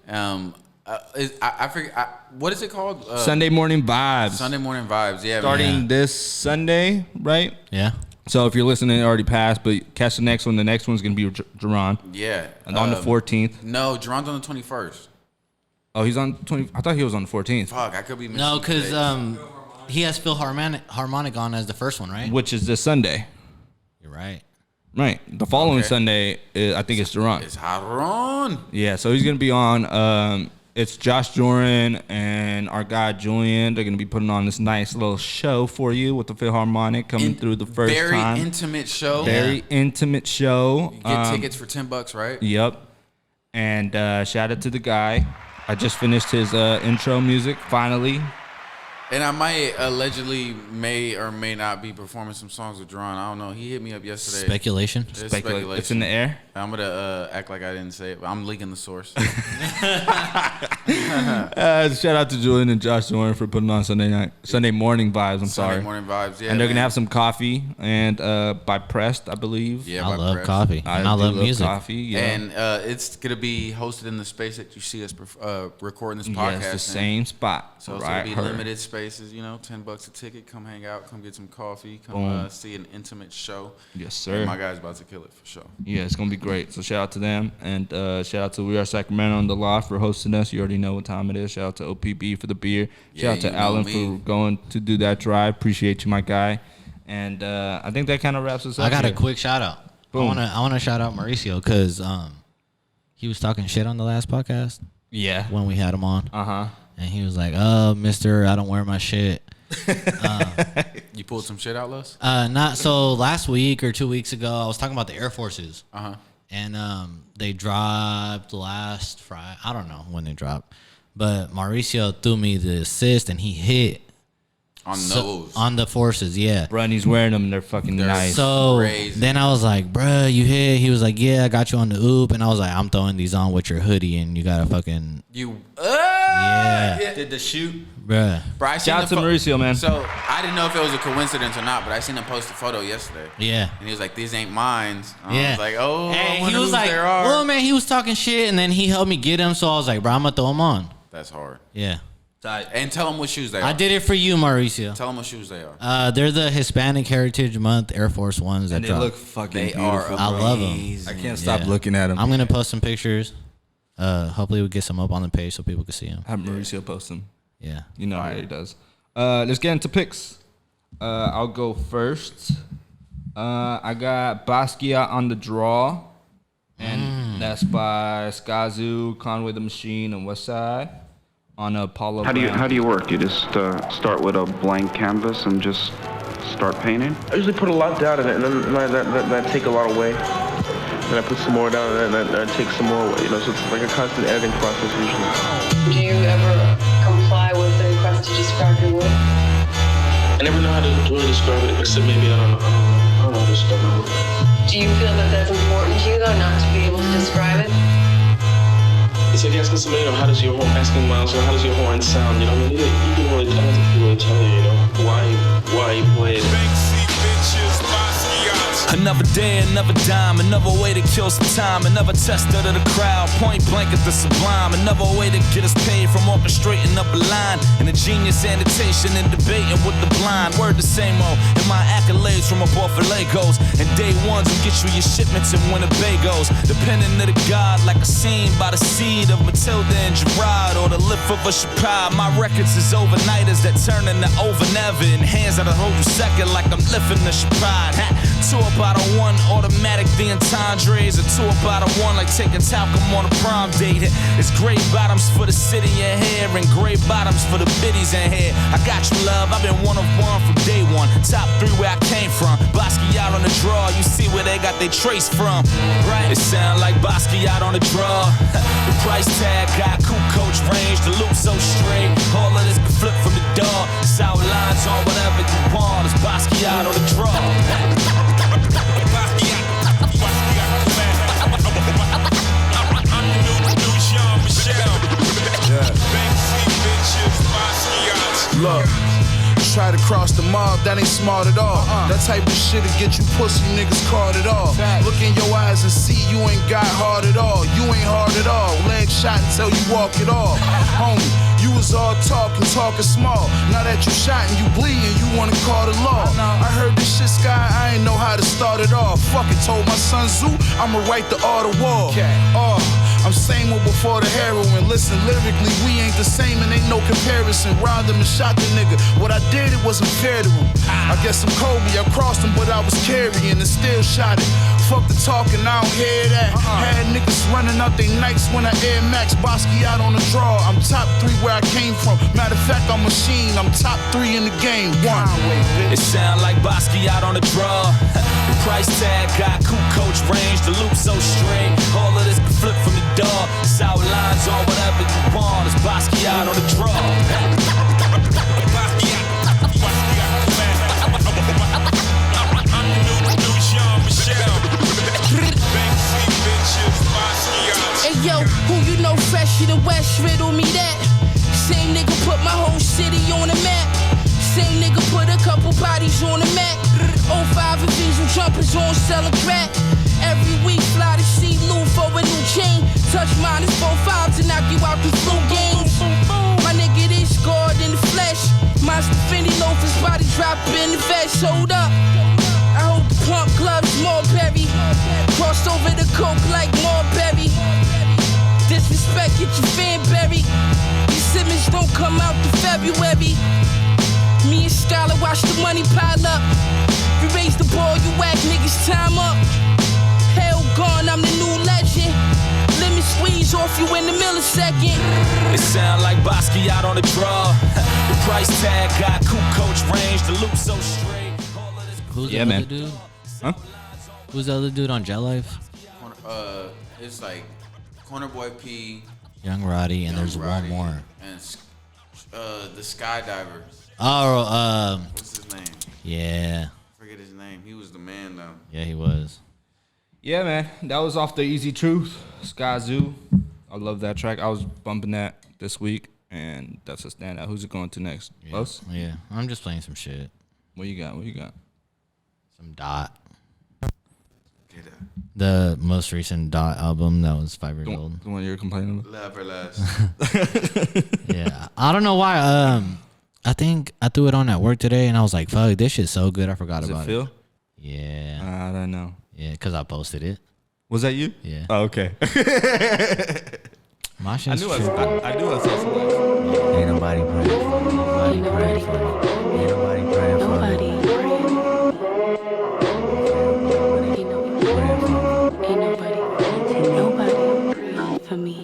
I forget. What is it called? Sunday Morning Vibes. Sunday Morning Vibes. Yeah, Starting man. this Sunday, right? Yeah. So if you're listening, it already passed, but catch the next one. The next one's going to be Jerron. Yeah. And on the 14th. No, Jerron's on the 21st. Oh, he's on 20. I thought he was on the 14th. Fuck, I could be missing. No, because dates. he has Phil Harmonic on as the first one, right? Which is this Sunday. You're right. Right. The following Sunday, I think it's Jerron. It's Haron. Yeah, so he's going to be on. It's Josh Joran and our guy Julian. They're going to be putting on this nice little show for you with the Philharmonic coming through the first very time. Very intimate show. Very intimate show. You get tickets for $10, right? Yep. And shout out to the guy. I just finished his intro music, finally. And I might allegedly may or may not be performing some songs with Jerron. I don't know. He hit me up yesterday. Speculation. It's speculation. It's in the air. I'm going to act like I didn't say it, but I'm leaking the source. Shout out to Julian and Josh Joran for putting on Sunday morning vibes. I'm sorry. Sunday morning vibes, yeah. And they're going to have some coffee and by Pressed, I believe. Yeah, I by love Press. coffee. And I love music. Coffee, yeah. And it's going to be hosted in the space that you see us recording this podcast. Yes, the in. same spot. So it's right, going to be limited spaces, $10 a ticket. Come hang out, come get some coffee, come see an intimate show. Yes, sir. And my guy's about to kill it for sure. Yeah, it's going to be great. So shout out to them. And shout out to We Are Sacramento on the Loft for hosting us. You already know what time it is. Shout out to OPB for the beer. Shout out to Alan for going to do that drive. Appreciate you, my guy. And I think that kind of wraps us up. I got here. a quick shout out. Boom. I want to shout out Mauricio because he was talking shit on the last podcast. Yeah. When we had him on. Uh-huh. And he was like, "Oh, mister, I don't wear my shit." You pulled some shit out, Les? Not so. Last week or 2 weeks ago, I was talking about the Air Forces. And they dropped last Friday. I don't know when they dropped, but Mauricio threw me the assist and he hit on the forces. Yeah, bro, and he's wearing them. They're fucking nice. So crazy. Then I was like, bruh, you hit. He was like, yeah, I got you on the oop. And I was like, I'm throwing these on with your hoodie and you gotta fucking yeah. Did the shoot, bruh. Bro, shout out to Mauricio, man. So I didn't know if it was a coincidence or not, but I seen him post a photo yesterday. Yeah. And he was like, "These ain't mine." Yeah. I was like, "Oh." Hey, he was like, well, man, he was talking shit, and then he helped me get him. So I was like, bro, I'm gonna throw him on. That's hard. Yeah. And tell him what shoes they are. I did it for you, Mauricio. Tell them what shoes they are. They're the Hispanic Heritage Month Air Force Ones that and they drop. look fucking They beautiful. are I love them. I can't stop looking at them. I'm gonna post some pictures. Hopefully we'll get some up on the page so people can see them. Have Mauricio post them. Yeah. You know how he does. Let's get into picks. I'll go first. I got Basquiat on the draw, and that's by Skazu, Conway the Machine, and Westside on Apollo. How do you work? You just start with a blank canvas and just start painting? I usually put a lot down in it, and then I take a lot away. Then I put some more down, and then I take some more away. So it's like a constant editing process usually. Do you ever comply with the request to describe your work? I never know how to really describe it, except maybe I don't know how to describe my work. Do you feel that that's important to you, though, not to be able to describe it? It's like asking somebody, how does your horn, asking Miles, how does your horn sound? You can really, I don't think you really tell you, why you play it. Another day, another dime, another way to kill some time, another tester to the crowd, point blank at the sublime, another way to get us paid from orchestrating up a line, and a genius annotation and debating with the blind. Word the same old, and my accolades from above for Legos, and day ones will get you your shipments in Winnebagos, depending to the God, like a scene by the seed of Matilda and Gerard, or the lip of a Chappelle. My records is overnighters that turn into over never, in hands that'll hold you second like I'm lifting the Chappelle. Two about a one, automatic the entendres, or two about a one, like taking talcum on a prom date. It's gray bottoms for the city in hair, and gray bottoms for the biddies in here. I got you, love, I've been one of one from day one. Top 3 where I came from. Basquiat on the draw, you see where they got their trace from, right? It sound like Basquiat on the draw. The price tag got cool coach range, the loop so straight. All of this can flip from the door. Sour lines on whatever you want. It's Basquiat on the draw. Look, try to cross the mob, that ain't smart at all. That type of shit'll get you pussy niggas caught at all. Look in your eyes and see you ain't got hard at all. You ain't hard at all. Leg shot until you walk it off. Homie, you was all talking small. Now that you shot and you bleeding, you wanna call the law. I heard this shit, Sky, I ain't know how to start it off. Fuck it, told my son Zoo, I'ma write the art of war. I'm same old before the heroin. Listen, lyrically, we ain't the same and ain't no comparison. Robbed him and shot the nigga. What I did, it wasn't fair to him. I guess I'm Kobe, I crossed him, but I was carrying and still shot it. Fuck the talking, I don't hear that. Had niggas running out they nights when I Air Max Basquiat on the draw. I'm top 3 where I came from. Matter of fact, I'm machine. I'm top 3 in the game. One. It sound like Basquiat on the draw. The price tag got cool coach range, the loop so straight. All of this can flip from the door. Sour lines on whatever you want. It's Basquiat on the draw. Hey yo, who you know fresher than West? Riddle me that. Same nigga put my whole city on the map. Same nigga put a couple bodies on the map. 05 and Diesel jumpers on selling crack. Every week fly to see Lou for a new chain. Touch minus 4-5 to knock you out the flu games. My nigga this God in the flesh. Monster Fendi loafers body drop in the vest. Hold up. I hold the pump gloves, Marberry. Crossed over the coke like Marberry. Disrespect, get your fan buried. These Simmons don't come out to February. Me and Skylar watch the money pile up. We raise the ball, you whack niggas, time up. Hell gone, I'm the new legend. Lemon squeeze off you in the millisecond. It sound like Basquiat on the draw. The price tag got cool coach range, the loop so straight. Who's the other dude? Huh? Who's the other dude on Jet Life? It's like Corner Boy P, Young Roddy, and there's Roddy, one more. and the Skydiver. Oh, What's his name? Yeah. I forget his name. He was the man though. Yeah, he was. Yeah, man. That was off the Easy Truth, Sky Zoo. I love that track. I was bumping that this week, and that's a standout. Who's it going to next? Yeah. Us? Yeah. I'm just playing some shit. What you got? What you got? Some Dot. The most recent Dot album that was 5 years old. The one you were complaining about? Love or less. Yeah. I don't know why. I think I threw it on at work today, and I was like, fuck, this shit's so good. I forgot Does about it. Feel? Yeah. I don't know. Yeah, because I posted it. Was that you? Yeah. Oh, okay. My shit's I knew I saw something. Ain't nobody praying for me. Nobody praying for me. Ain't nobody praying for me. Nobody praying. Ain't nobody praying for me.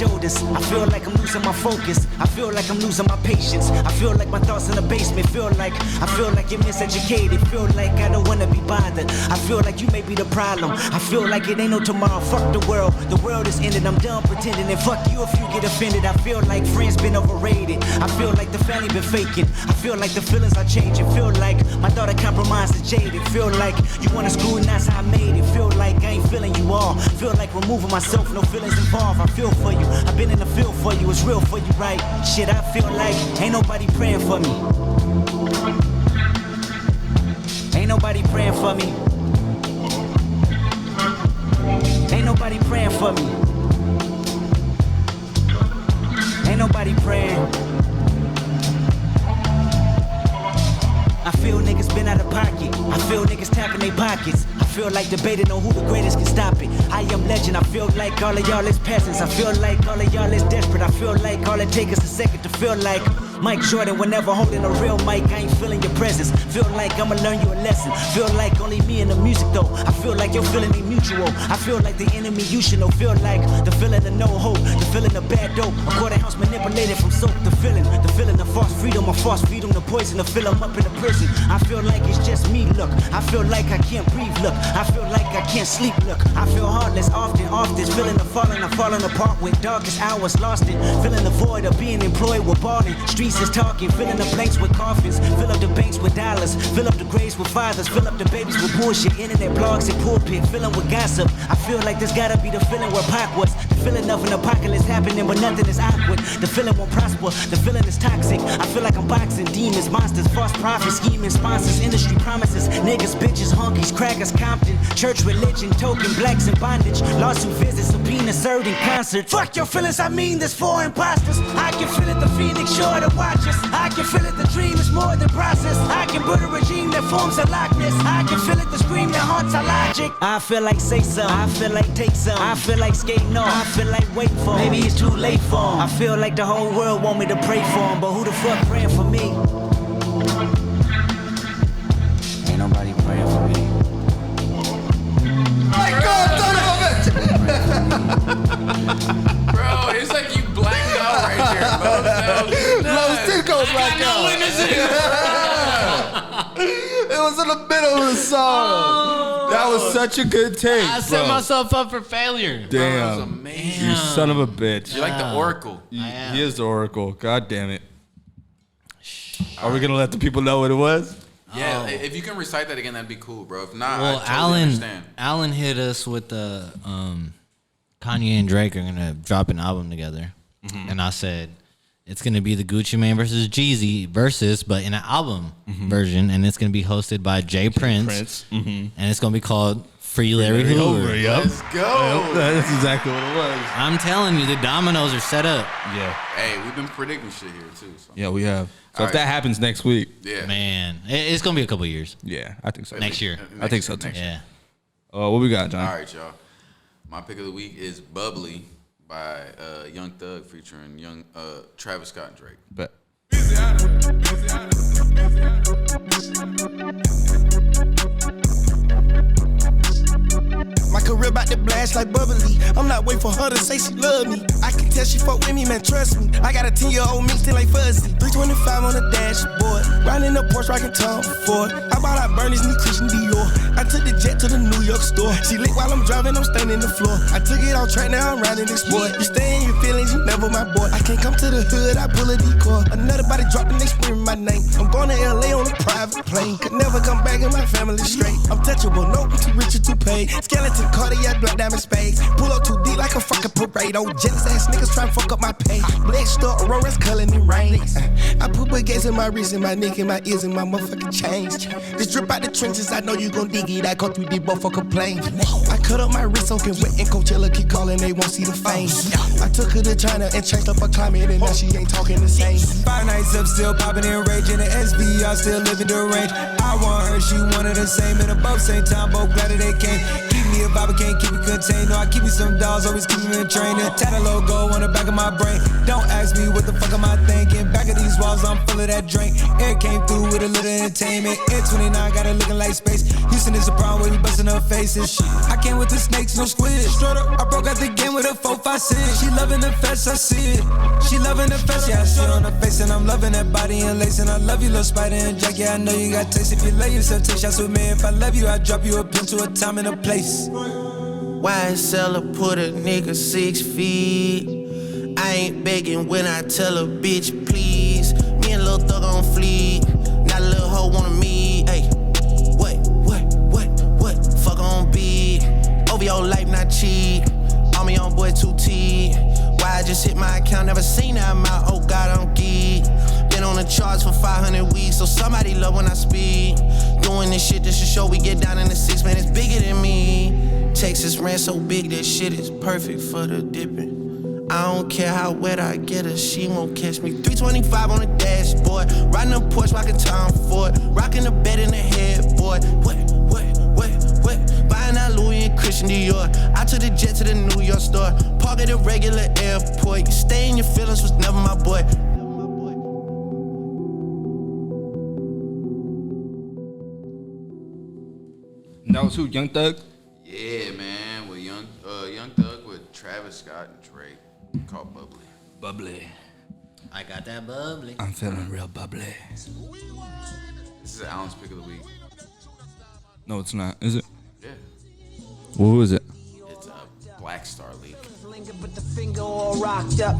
shoulders. I feel like I'm losing my focus. I feel like I'm losing my patience. I feel like my thoughts in the basement. I feel like you're miseducated. Feel like I don't wanna be bothered. I feel like you may be the problem. I feel like it ain't no tomorrow. Fuck the world. The world is ended. I'm done pretending. And fuck you if you get offended. I feel like friends been overrated. I feel like the family been faking. I feel like the feelings are changing. Feel like my thought of compromise is jaded. Feel like you wanna screw and that's how I made it. Feel like I ain't feeling you all. Feel like removing myself, no feelings involved. I feel for you. I've been in the field for you. It's real for you, right? Shit, I feel like ain't nobody praying for me. Ain't nobody praying for me. Ain't nobody praying for me. Ain't nobody praying. I feel niggas been out of pocket. I feel niggas tapping their pockets. I feel like debating on who the greatest can stop it. I am legend. I feel like all of y'all is peasants. I feel like all of y'all is desperate. I feel like all it takes is a second to feel like Mike Jordan whenever holding a real mic. I ain't feeling your presence. Feel like I'ma learn you a lesson. Feel like only me and the music though. I feel like your feeling ain't mutual. I feel like the enemy you should know. Feel like the feeling of no hope. The feeling of bad dope. A quarter ounce manipulated from soap. The feeling of false freedom. A false freedom. The poison to fill them up in the prison. I feel like it's just me, look. I feel like I can't breathe, look. I feel like I can't sleep, look. I feel heartless often, off this. Feeling the falling, I'm falling apart with darkest hours lost in. Feeling the void of being employed with balling. Streets is talking, filling the blanks with coffins. Fill up the banks with dollars. Fill up the graves with fathers. Fill up the babies with bullshit. Internet blogs and pulpit. Filling with gossip. I feel like this gotta be the feeling where Pac was. The feeling of an apocalypse happening, but nothing is awkward. The feeling won't prosper. The feeling is toxic. I feel like I'm boxing demons, monsters, false prophets, scheming sponsors, industry promises, niggas, bitches, honkies, crackers, Compton, church, religion, token, blacks in bondage, lawsuit visits, subpoena served in concert. Fuck your feelings, I mean this for imposters. I can feel it, the phoenix sure to watch us. I can feel it, the dream is more than process. I can build a regime that forms a likeness. I can feel it, the scream that haunts our logic. I feel like say some, I feel like take some. I feel like skating off, I feel like wait for him. Maybe it's too late for him. I feel like the whole world want me to pray for him, but who the fuck praying for me? Ain't nobody praying for me. My God, son of a bitch! Bro, it's like you blacked out right here, bro. Los Ticos blacked out. It was in the middle of the song. That was such a good take. I set myself up for failure. Damn. Bro, that was amazing. You son of a bitch. You're like the Oracle. He is the Oracle. God damn it. Are we gonna let the people know what it was? Yeah, if you can recite that again, that'd be cool, bro. If not, Well, I totally understand. Alan hit us with the Kanye and Drake are gonna drop an album together, and I said it's gonna be the Gucci Mane versus Jeezy versus, but in an album version, and it's gonna be hosted by Jay Prince, and it's gonna be called Free Larry Hoover. Yep. Let's go. Yep, that's exactly what it was. I'm telling you, the dominoes are set up. Yeah. Hey, we've been predicting shit here too. So. Yeah, we have. So All if right. that happens next week, Yeah, Man, it's gonna be a couple years. yeah, I think so. Next year. I think so too. Yeah. What we got, John? All right, y'all. My pick of the week is "Bubbly" by Young Thug featuring young Travis Scott and Drake. Bet. My career about to blast like bubbly. I'm not waiting for her to say she love me. I can tell she fuck with me, man, trust me. I got a 10-year-old me still like fuzzy. 325 on the dashboard. Riding the Porsche, rockin' Tom Ford. I bought out Bernie's new Christian Dior. I took the jet to the New York store. She lit while I'm driving, I'm standing the floor. I took it off track, now I'm riding this sport. You stay in your feelings, you never my boy. I can't come to the hood, I pull a decoy. Another body dropping, they screaming my name. I'm going to LA on a private plane. Could never come back and my family straight. I'm touchable, no, I'm too rich or too paid. Skeleton, cardiac, black diamond spades. Pull up too deep like a fucking parade. Oh, jealous ass niggas try to fuck up my pay. Black star, Aurora's coloring in rain. I put baguettes in my wrist, in my neck, in my ears, and my motherfucking chains. This drip out the trenches, I know you gon' dig it. I go through deep, motherfucker plane. I cut up my wrist, soaking wet, and Coachella keep calling, they won't see the fame. I took her to China and changed up her climate, and now she ain't talking the same. 5 nights up, still popping in rage, in the SV, I still living the range. I want her, she wanted the same, and above same time, both glad that they came. Keep me a vibe, I can't keep it contained. No, I keep me some dolls, always keep me in training. Tat a logo on the back of my brain. Don't ask me what the fuck am I thinking. Back of these walls, I'm full of that drink. Air came through with a little entertainment. Air 29 got her looking like space. Houston is a problem where we busting her faces. I came with the snakes, no squid. Straight up, I broke out the game with a 4-5-6. She loving the fest, I see it. She loving the fest, yeah, I see it on her face. And I'm loving that body and lace. And I love you, little Spider and Jack. Yeah, I know you got taste. If you love yourself, take shots with me. If I love you, I drop you a pin to a time and a place. YSL put a nigga 6 feet. I ain't begging when I tell a bitch please. Me and Lil Thug on fleek. Not a little hoe wanna meet. Ay, what? Fuck on beat. Over your life, not cheap. All me on boy 2T. Why I just hit my account, never seen that amount. Oh God, I'm geek. Been on the charts for 500 weeks, so somebody love when I speak. Doing this shit just to show we get down in the 6, man, it's bigger than me. Texas ran so big, that shit is perfect for the dipping. I don't care how wet I get her, she won't catch me. 325 on the dashboard, riding a Porsche, rockin' Tom Ford. Rockin' the jet to the New York store. Park at a regular airport. You stay in your feelings was never my boy. That was who, Young Thug? Yeah, man, with Young Thug with Travis Scott and Drake, called Bubbly. Bubbly. I got that bubbly. I'm feeling real bubbly. This is Alan's pick of the week. No, it's not. Is it? Yeah. Well, who is it? It's Black Star Leak. But the finger all rocked up.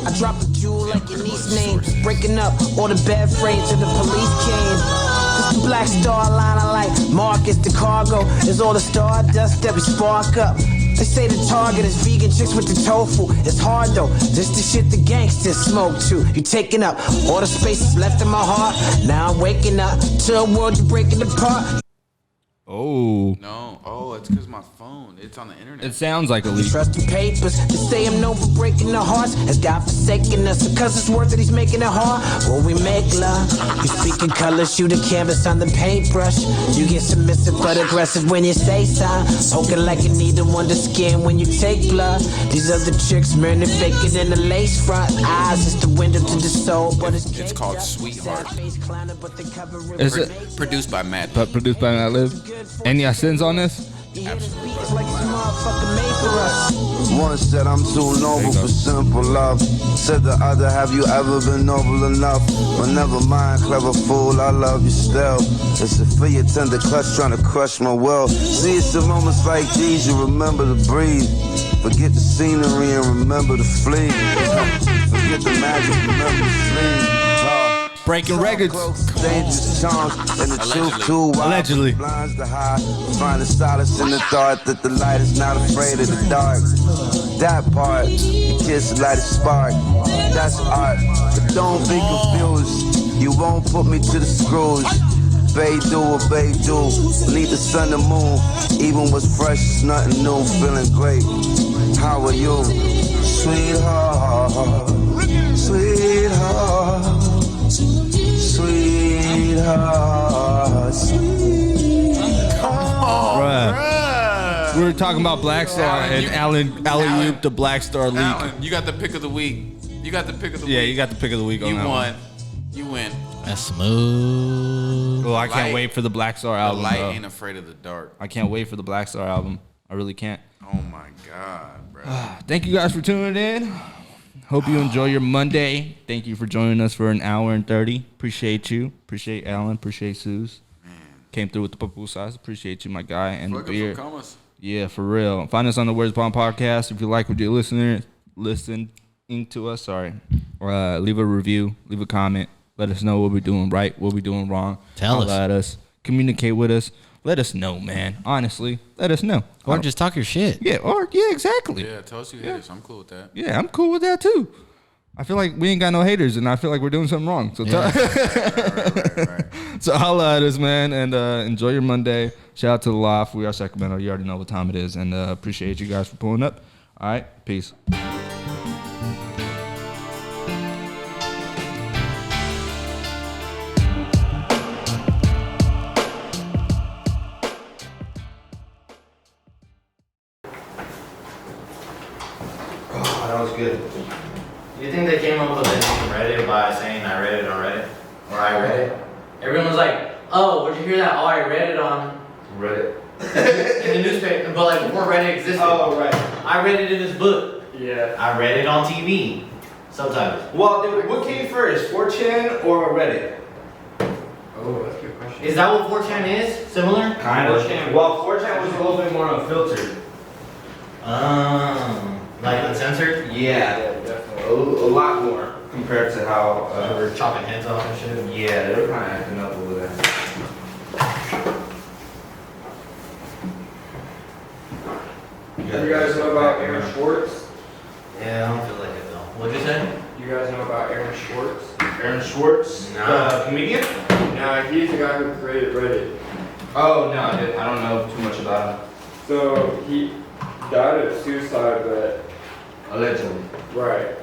I drop a jewel like your niece name. Breaking up all the bad frames till the police came. This the Black Star line I like. Marcus, the cargo is all the stardust that we spark up. They say the target is vegan chicks with the tofu. It's hard though. This the shit the gangsters smoke too. You taking up all the spaces left in my heart. Now I'm waking up to a world you're breaking apart. Oh. No. Oh, it's because my phone. It's on the internet. It sounds like a leak. Trust the papers to say I'm known for breaking the hearts. Has God forsaken us? Because it's worth it, he's making it hard. When we make love, you speak in color, shoot a canvas on the paintbrush. You get submissive but aggressive when you say something. Poking like you need the one to skin when you take blood. These other chicks, man, they're faking in the lace front. Eyes is the window to the soul, but it's called Sweetheart. Is it? Produced by Matt. But produced by Matt Lib. Any sins on this? Absolutely. One said I'm too noble for simple love. Said the other, have you ever been noble enough? But never mind, clever fool, I love you still. It's a for your tender clutch trying to crush my will. See, it's the moments like these you remember to breathe. Forget the scenery and remember to flee. Forget the magic, remember to sleep. Breaking records. Dangerous charms and the truth too wild. Allegedly. Blinds to hide. Finding solace in the thought that the light is not afraid of the dark. That part, the kiss light a spark. That's art. But don't be confused. You won't put me to the screws. Bay do what bay do. Need the sun and moon. Even what's fresh is nothing new. Feeling great. How are you? Sweetheart. Sweetheart. Sweetheart, Bruh. We were talking about Black Star and Alan Yoop, the Black Star leak. Alan, you got the pick of the week. You got the pick of the week. Yeah, you got the pick of the week on you that won. one. You win. That's smooth. Oh, I can't wait for the Black Star album. The light bro. ain't afraid of the dark. I can't wait for the Black Star album. I really can't. Oh my God, bro. Thank you guys for tuning in. Hope you enjoy your Monday. Thank you for joining us for an hour and 30. Appreciate you. Appreciate Alan. Appreciate Suze. Came through with the pupusas. Appreciate you, my guy, and the beer. Yeah, for real. Find us on the Words Bomb podcast. If you like what you're listening to us, leave a review, leave a comment. Let us know what we're doing right, what we're doing wrong. Tell us. At us. Communicate with us. Let us know, man. Honestly, let us know. Or just talk your shit. Yeah, exactly. Yeah, tell us you hate us. I'm cool with that. Yeah, I'm cool with that too. I feel like we ain't got no haters, and I feel like we're doing something wrong. So, right. So holla at us, man, and enjoy your Monday. Shout out to the Loft. We are Sacramento. You already know what time it is, and appreciate you guys for pulling up. All right, peace. That was good. You think they came up with the name Reddit by saying I read it on Reddit? Or I read it? Everyone was like, oh, where'd you hear that? Oh, I read it on Reddit. In the newspaper, but like before Reddit existed. Oh, right. I read it in this book. Yeah. I read it on TV. Sometimes. Well, dude, what came first, 4chan or Reddit? Oh, that's a good question. Is that what 4chan is? Similar? Kind of. Well, 4chan was a little bit more unfiltered. Like uncensored? Yeah, definitely. A lot more compared to how they were chopping heads off and shit. Yeah, they were kind of acting up over there. You guys know about Aaron Schwartz? Yeah, I don't feel like it though. What'd you say? You guys know about Aaron Schwartz? Aaron Schwartz, the comedian? No, he's the guy who created Reddit. Oh no, I don't know too much about him. So he died of suicide, but allegedly. Right.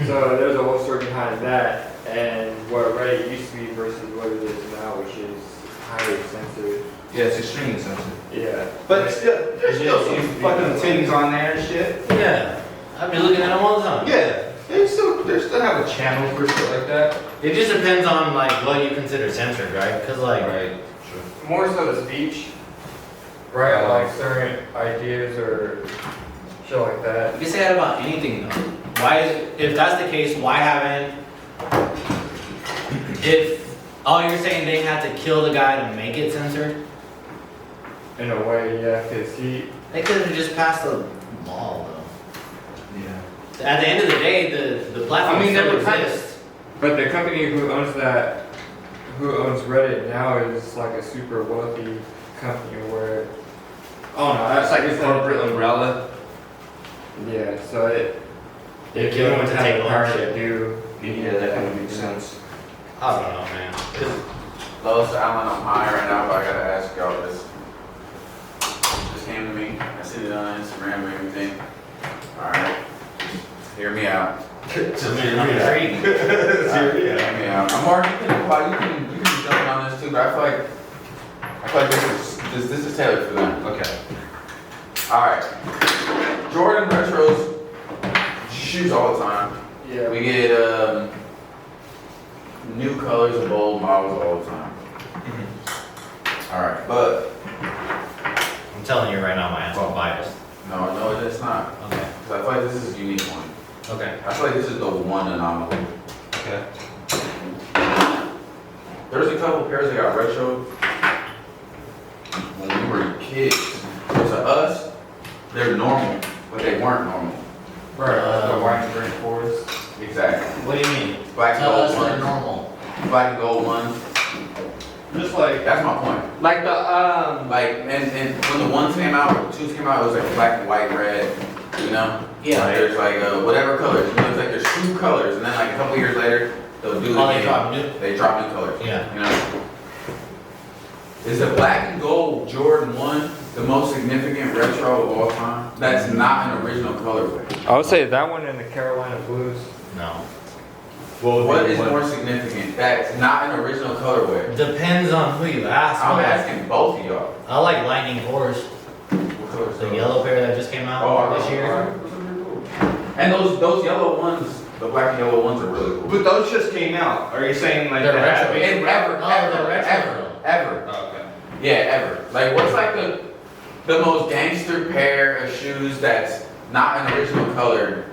So there's a whole story behind that and what Reddit used to be versus what it is now, which is highly censored. Yeah, it's extremely sensitive. Yeah. But still, there's still some fucking titties on there and shit. Yeah. I've been looking at them all the time. Yeah. They still have a channel for shit like that. It just depends on like what you consider censored, right? Because like, More so the speech, right? Like certain ideas or shit like that. you can say that about anything though. Why is, if that's the case, why haven't, if, oh, you're saying they had to kill the guy to make it censored? In a way, yeah, because They could have just passed a law though. Yeah. At the end of the day, the platform still exists. But the company who owns Reddit now is like a super wealthy company where. Oh no, that's like a corporate umbrella. Yeah, so it. They If kill you them want to to take have the power ownership. to do. Yeah, that kind of makes sense. I don't know, man. Los Allen, I'm high right now, but I gotta ask y'all this. Just came to me. I seen it on Instagram and everything. Alright. Hear me out. Just hear me out. Hear me out. I'm already thinking about you can jump on this too, but I feel like this is tailored for them. Okay. Alright. Jordan retros shoes all the time. Yeah. We get new colors and bold models all the time. Alright, but I'm telling you right now, my answer's biased. no, it's not. Okay. Because I feel like this is a unique one. Okay. I feel like this is the one anomaly. Okay. There's a couple pairs that got retro when we were kids. So to us, they're normal, but they weren't normal. Right, the white and green fours. Exactly. What do you mean? Black and Tell gold us they're ones. normal. Black and gold ones. Just like. That's my point. Like the, Like, and when the ones came out, the twos came out, it was like black and white, red, you know? Yeah. Like, there's like whatever colors. You know, it's like there's true colors, and then like a couple years later, they'll do it Oh, again. They drop new colors. Yeah. You know? Is the black and gold Jordan 1 the most significant retro of all time? That's not an original colorway. I would say that one and the Carolina Blues. No. What is more significant? That's not an original colorway. Depends on who you ask. I'm man. asking both of y'all. I like Lightning Force. What color is The those? yellow pair that just came out this year. And those yellow ones, the black and yellow ones are really cool. But those just came out. Are you saying like They're they have retro. to be- And ever, No, ever, they're retro. ever. Oh, okay. Yeah, ever. Like, what's like the most gangster pair of shoes that's not an original color?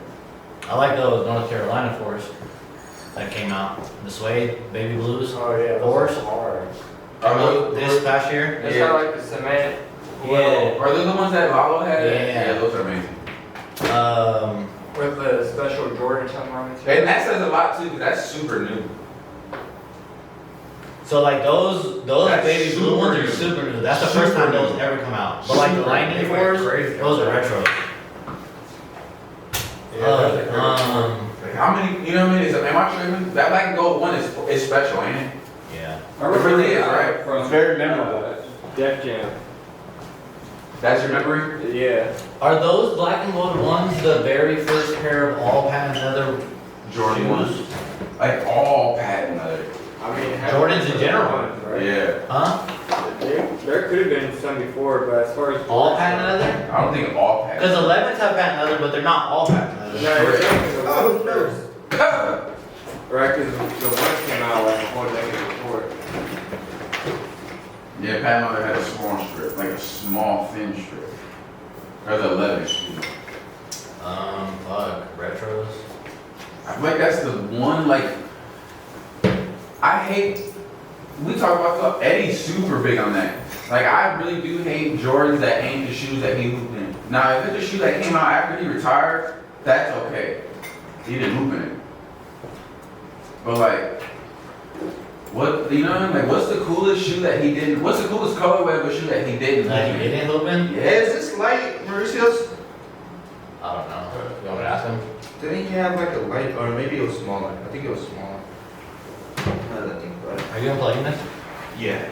I like those North Carolina Force that came out. The suede, baby blues. Oh yeah, Force. hard. Are those, This past year. It's Yeah. not like the cement. Yeah. are those the ones that Lalo had? Yeah. those are amazing. With the special Jordan something on it. And that says a lot too, because that's super new. So like those That's baby blue ones are super new. super new. That's the Super first time new. those ever come out. But like the Super Lightning They went Force, crazy. those are retro. How many, you know what I mean? Am I tripping? That black and gold one is special, ain't it? Yeah. I remember It really is, right? From, It's very memorable. Def Jam. That's your memory? Yeah. Are those black and gold ones the very first pair of all patent leather Jordan shoes? ones. Like all patent leather. I mean, Jordans in general. ones, right? Yeah. Huh? There could have been some before, but as far as All patent leather? I don't think all patent. Because 11s have patent leather, but they're not all patent leather. No, you're saying the ones first. Right, because the ones came out like a whole decade before. Yeah, patent leather had a small strip, like a small thin strip. Or the 11, excuse me. Retros. I feel like that's the one, like, I hate, we talk about stuff, Eddie's super big on that. Like, I really do hate Jordans that ain't the shoes that he hooped in. Now, if it's a shoe that came out after he retired, that's okay. He didn't hoop in it. But like, what, you know, like, what's the coolest shoe that he didn't, what's the coolest colorway of a shoe that he didn't That hoop you in? didn't hoop in? Yeah, is this light Mauricio's? I don't know. You want me to ask him? Didn't he have like a light, or maybe it was smaller? I think it was smaller. Now that I think about it. Are you unplugging this? Yeah.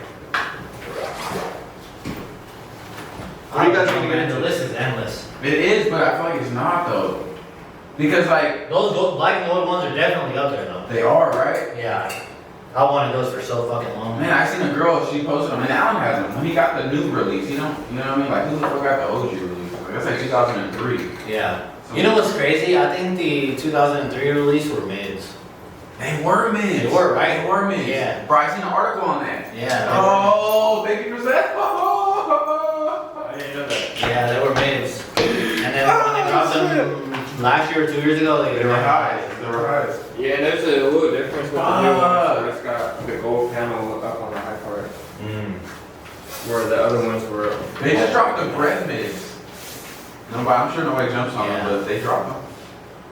What do you guys want to get into? The list is endless. It is, but I feel like it's not though. Because like, Those black and gold ones are definitely up there though. they are, right? Yeah. I wanted those for so fucking long. Man, I seen a girl, she posted them, and Alan has them. When he got the new release, you know what I mean? Like, who the fuck got the OG release? Like, that's like 2003. Yeah. So You know what's crazy? I think the 2003 release were mids. They were mids. They were, right? They were mids. Yeah. Bro, I seen an article on that. Yeah. Oh, thank you for that. I didn't know that. Yeah, they were mids. And then when they dropped them last year or 2 years ago, They were highs. They were highs. Yeah, and there's a little difference with the new one. So it's got the gold panel up on the high part. Where the other ones were. They just dropped the bread mids. Nobody, I'm sure nobody jumps on them, but they dropped them.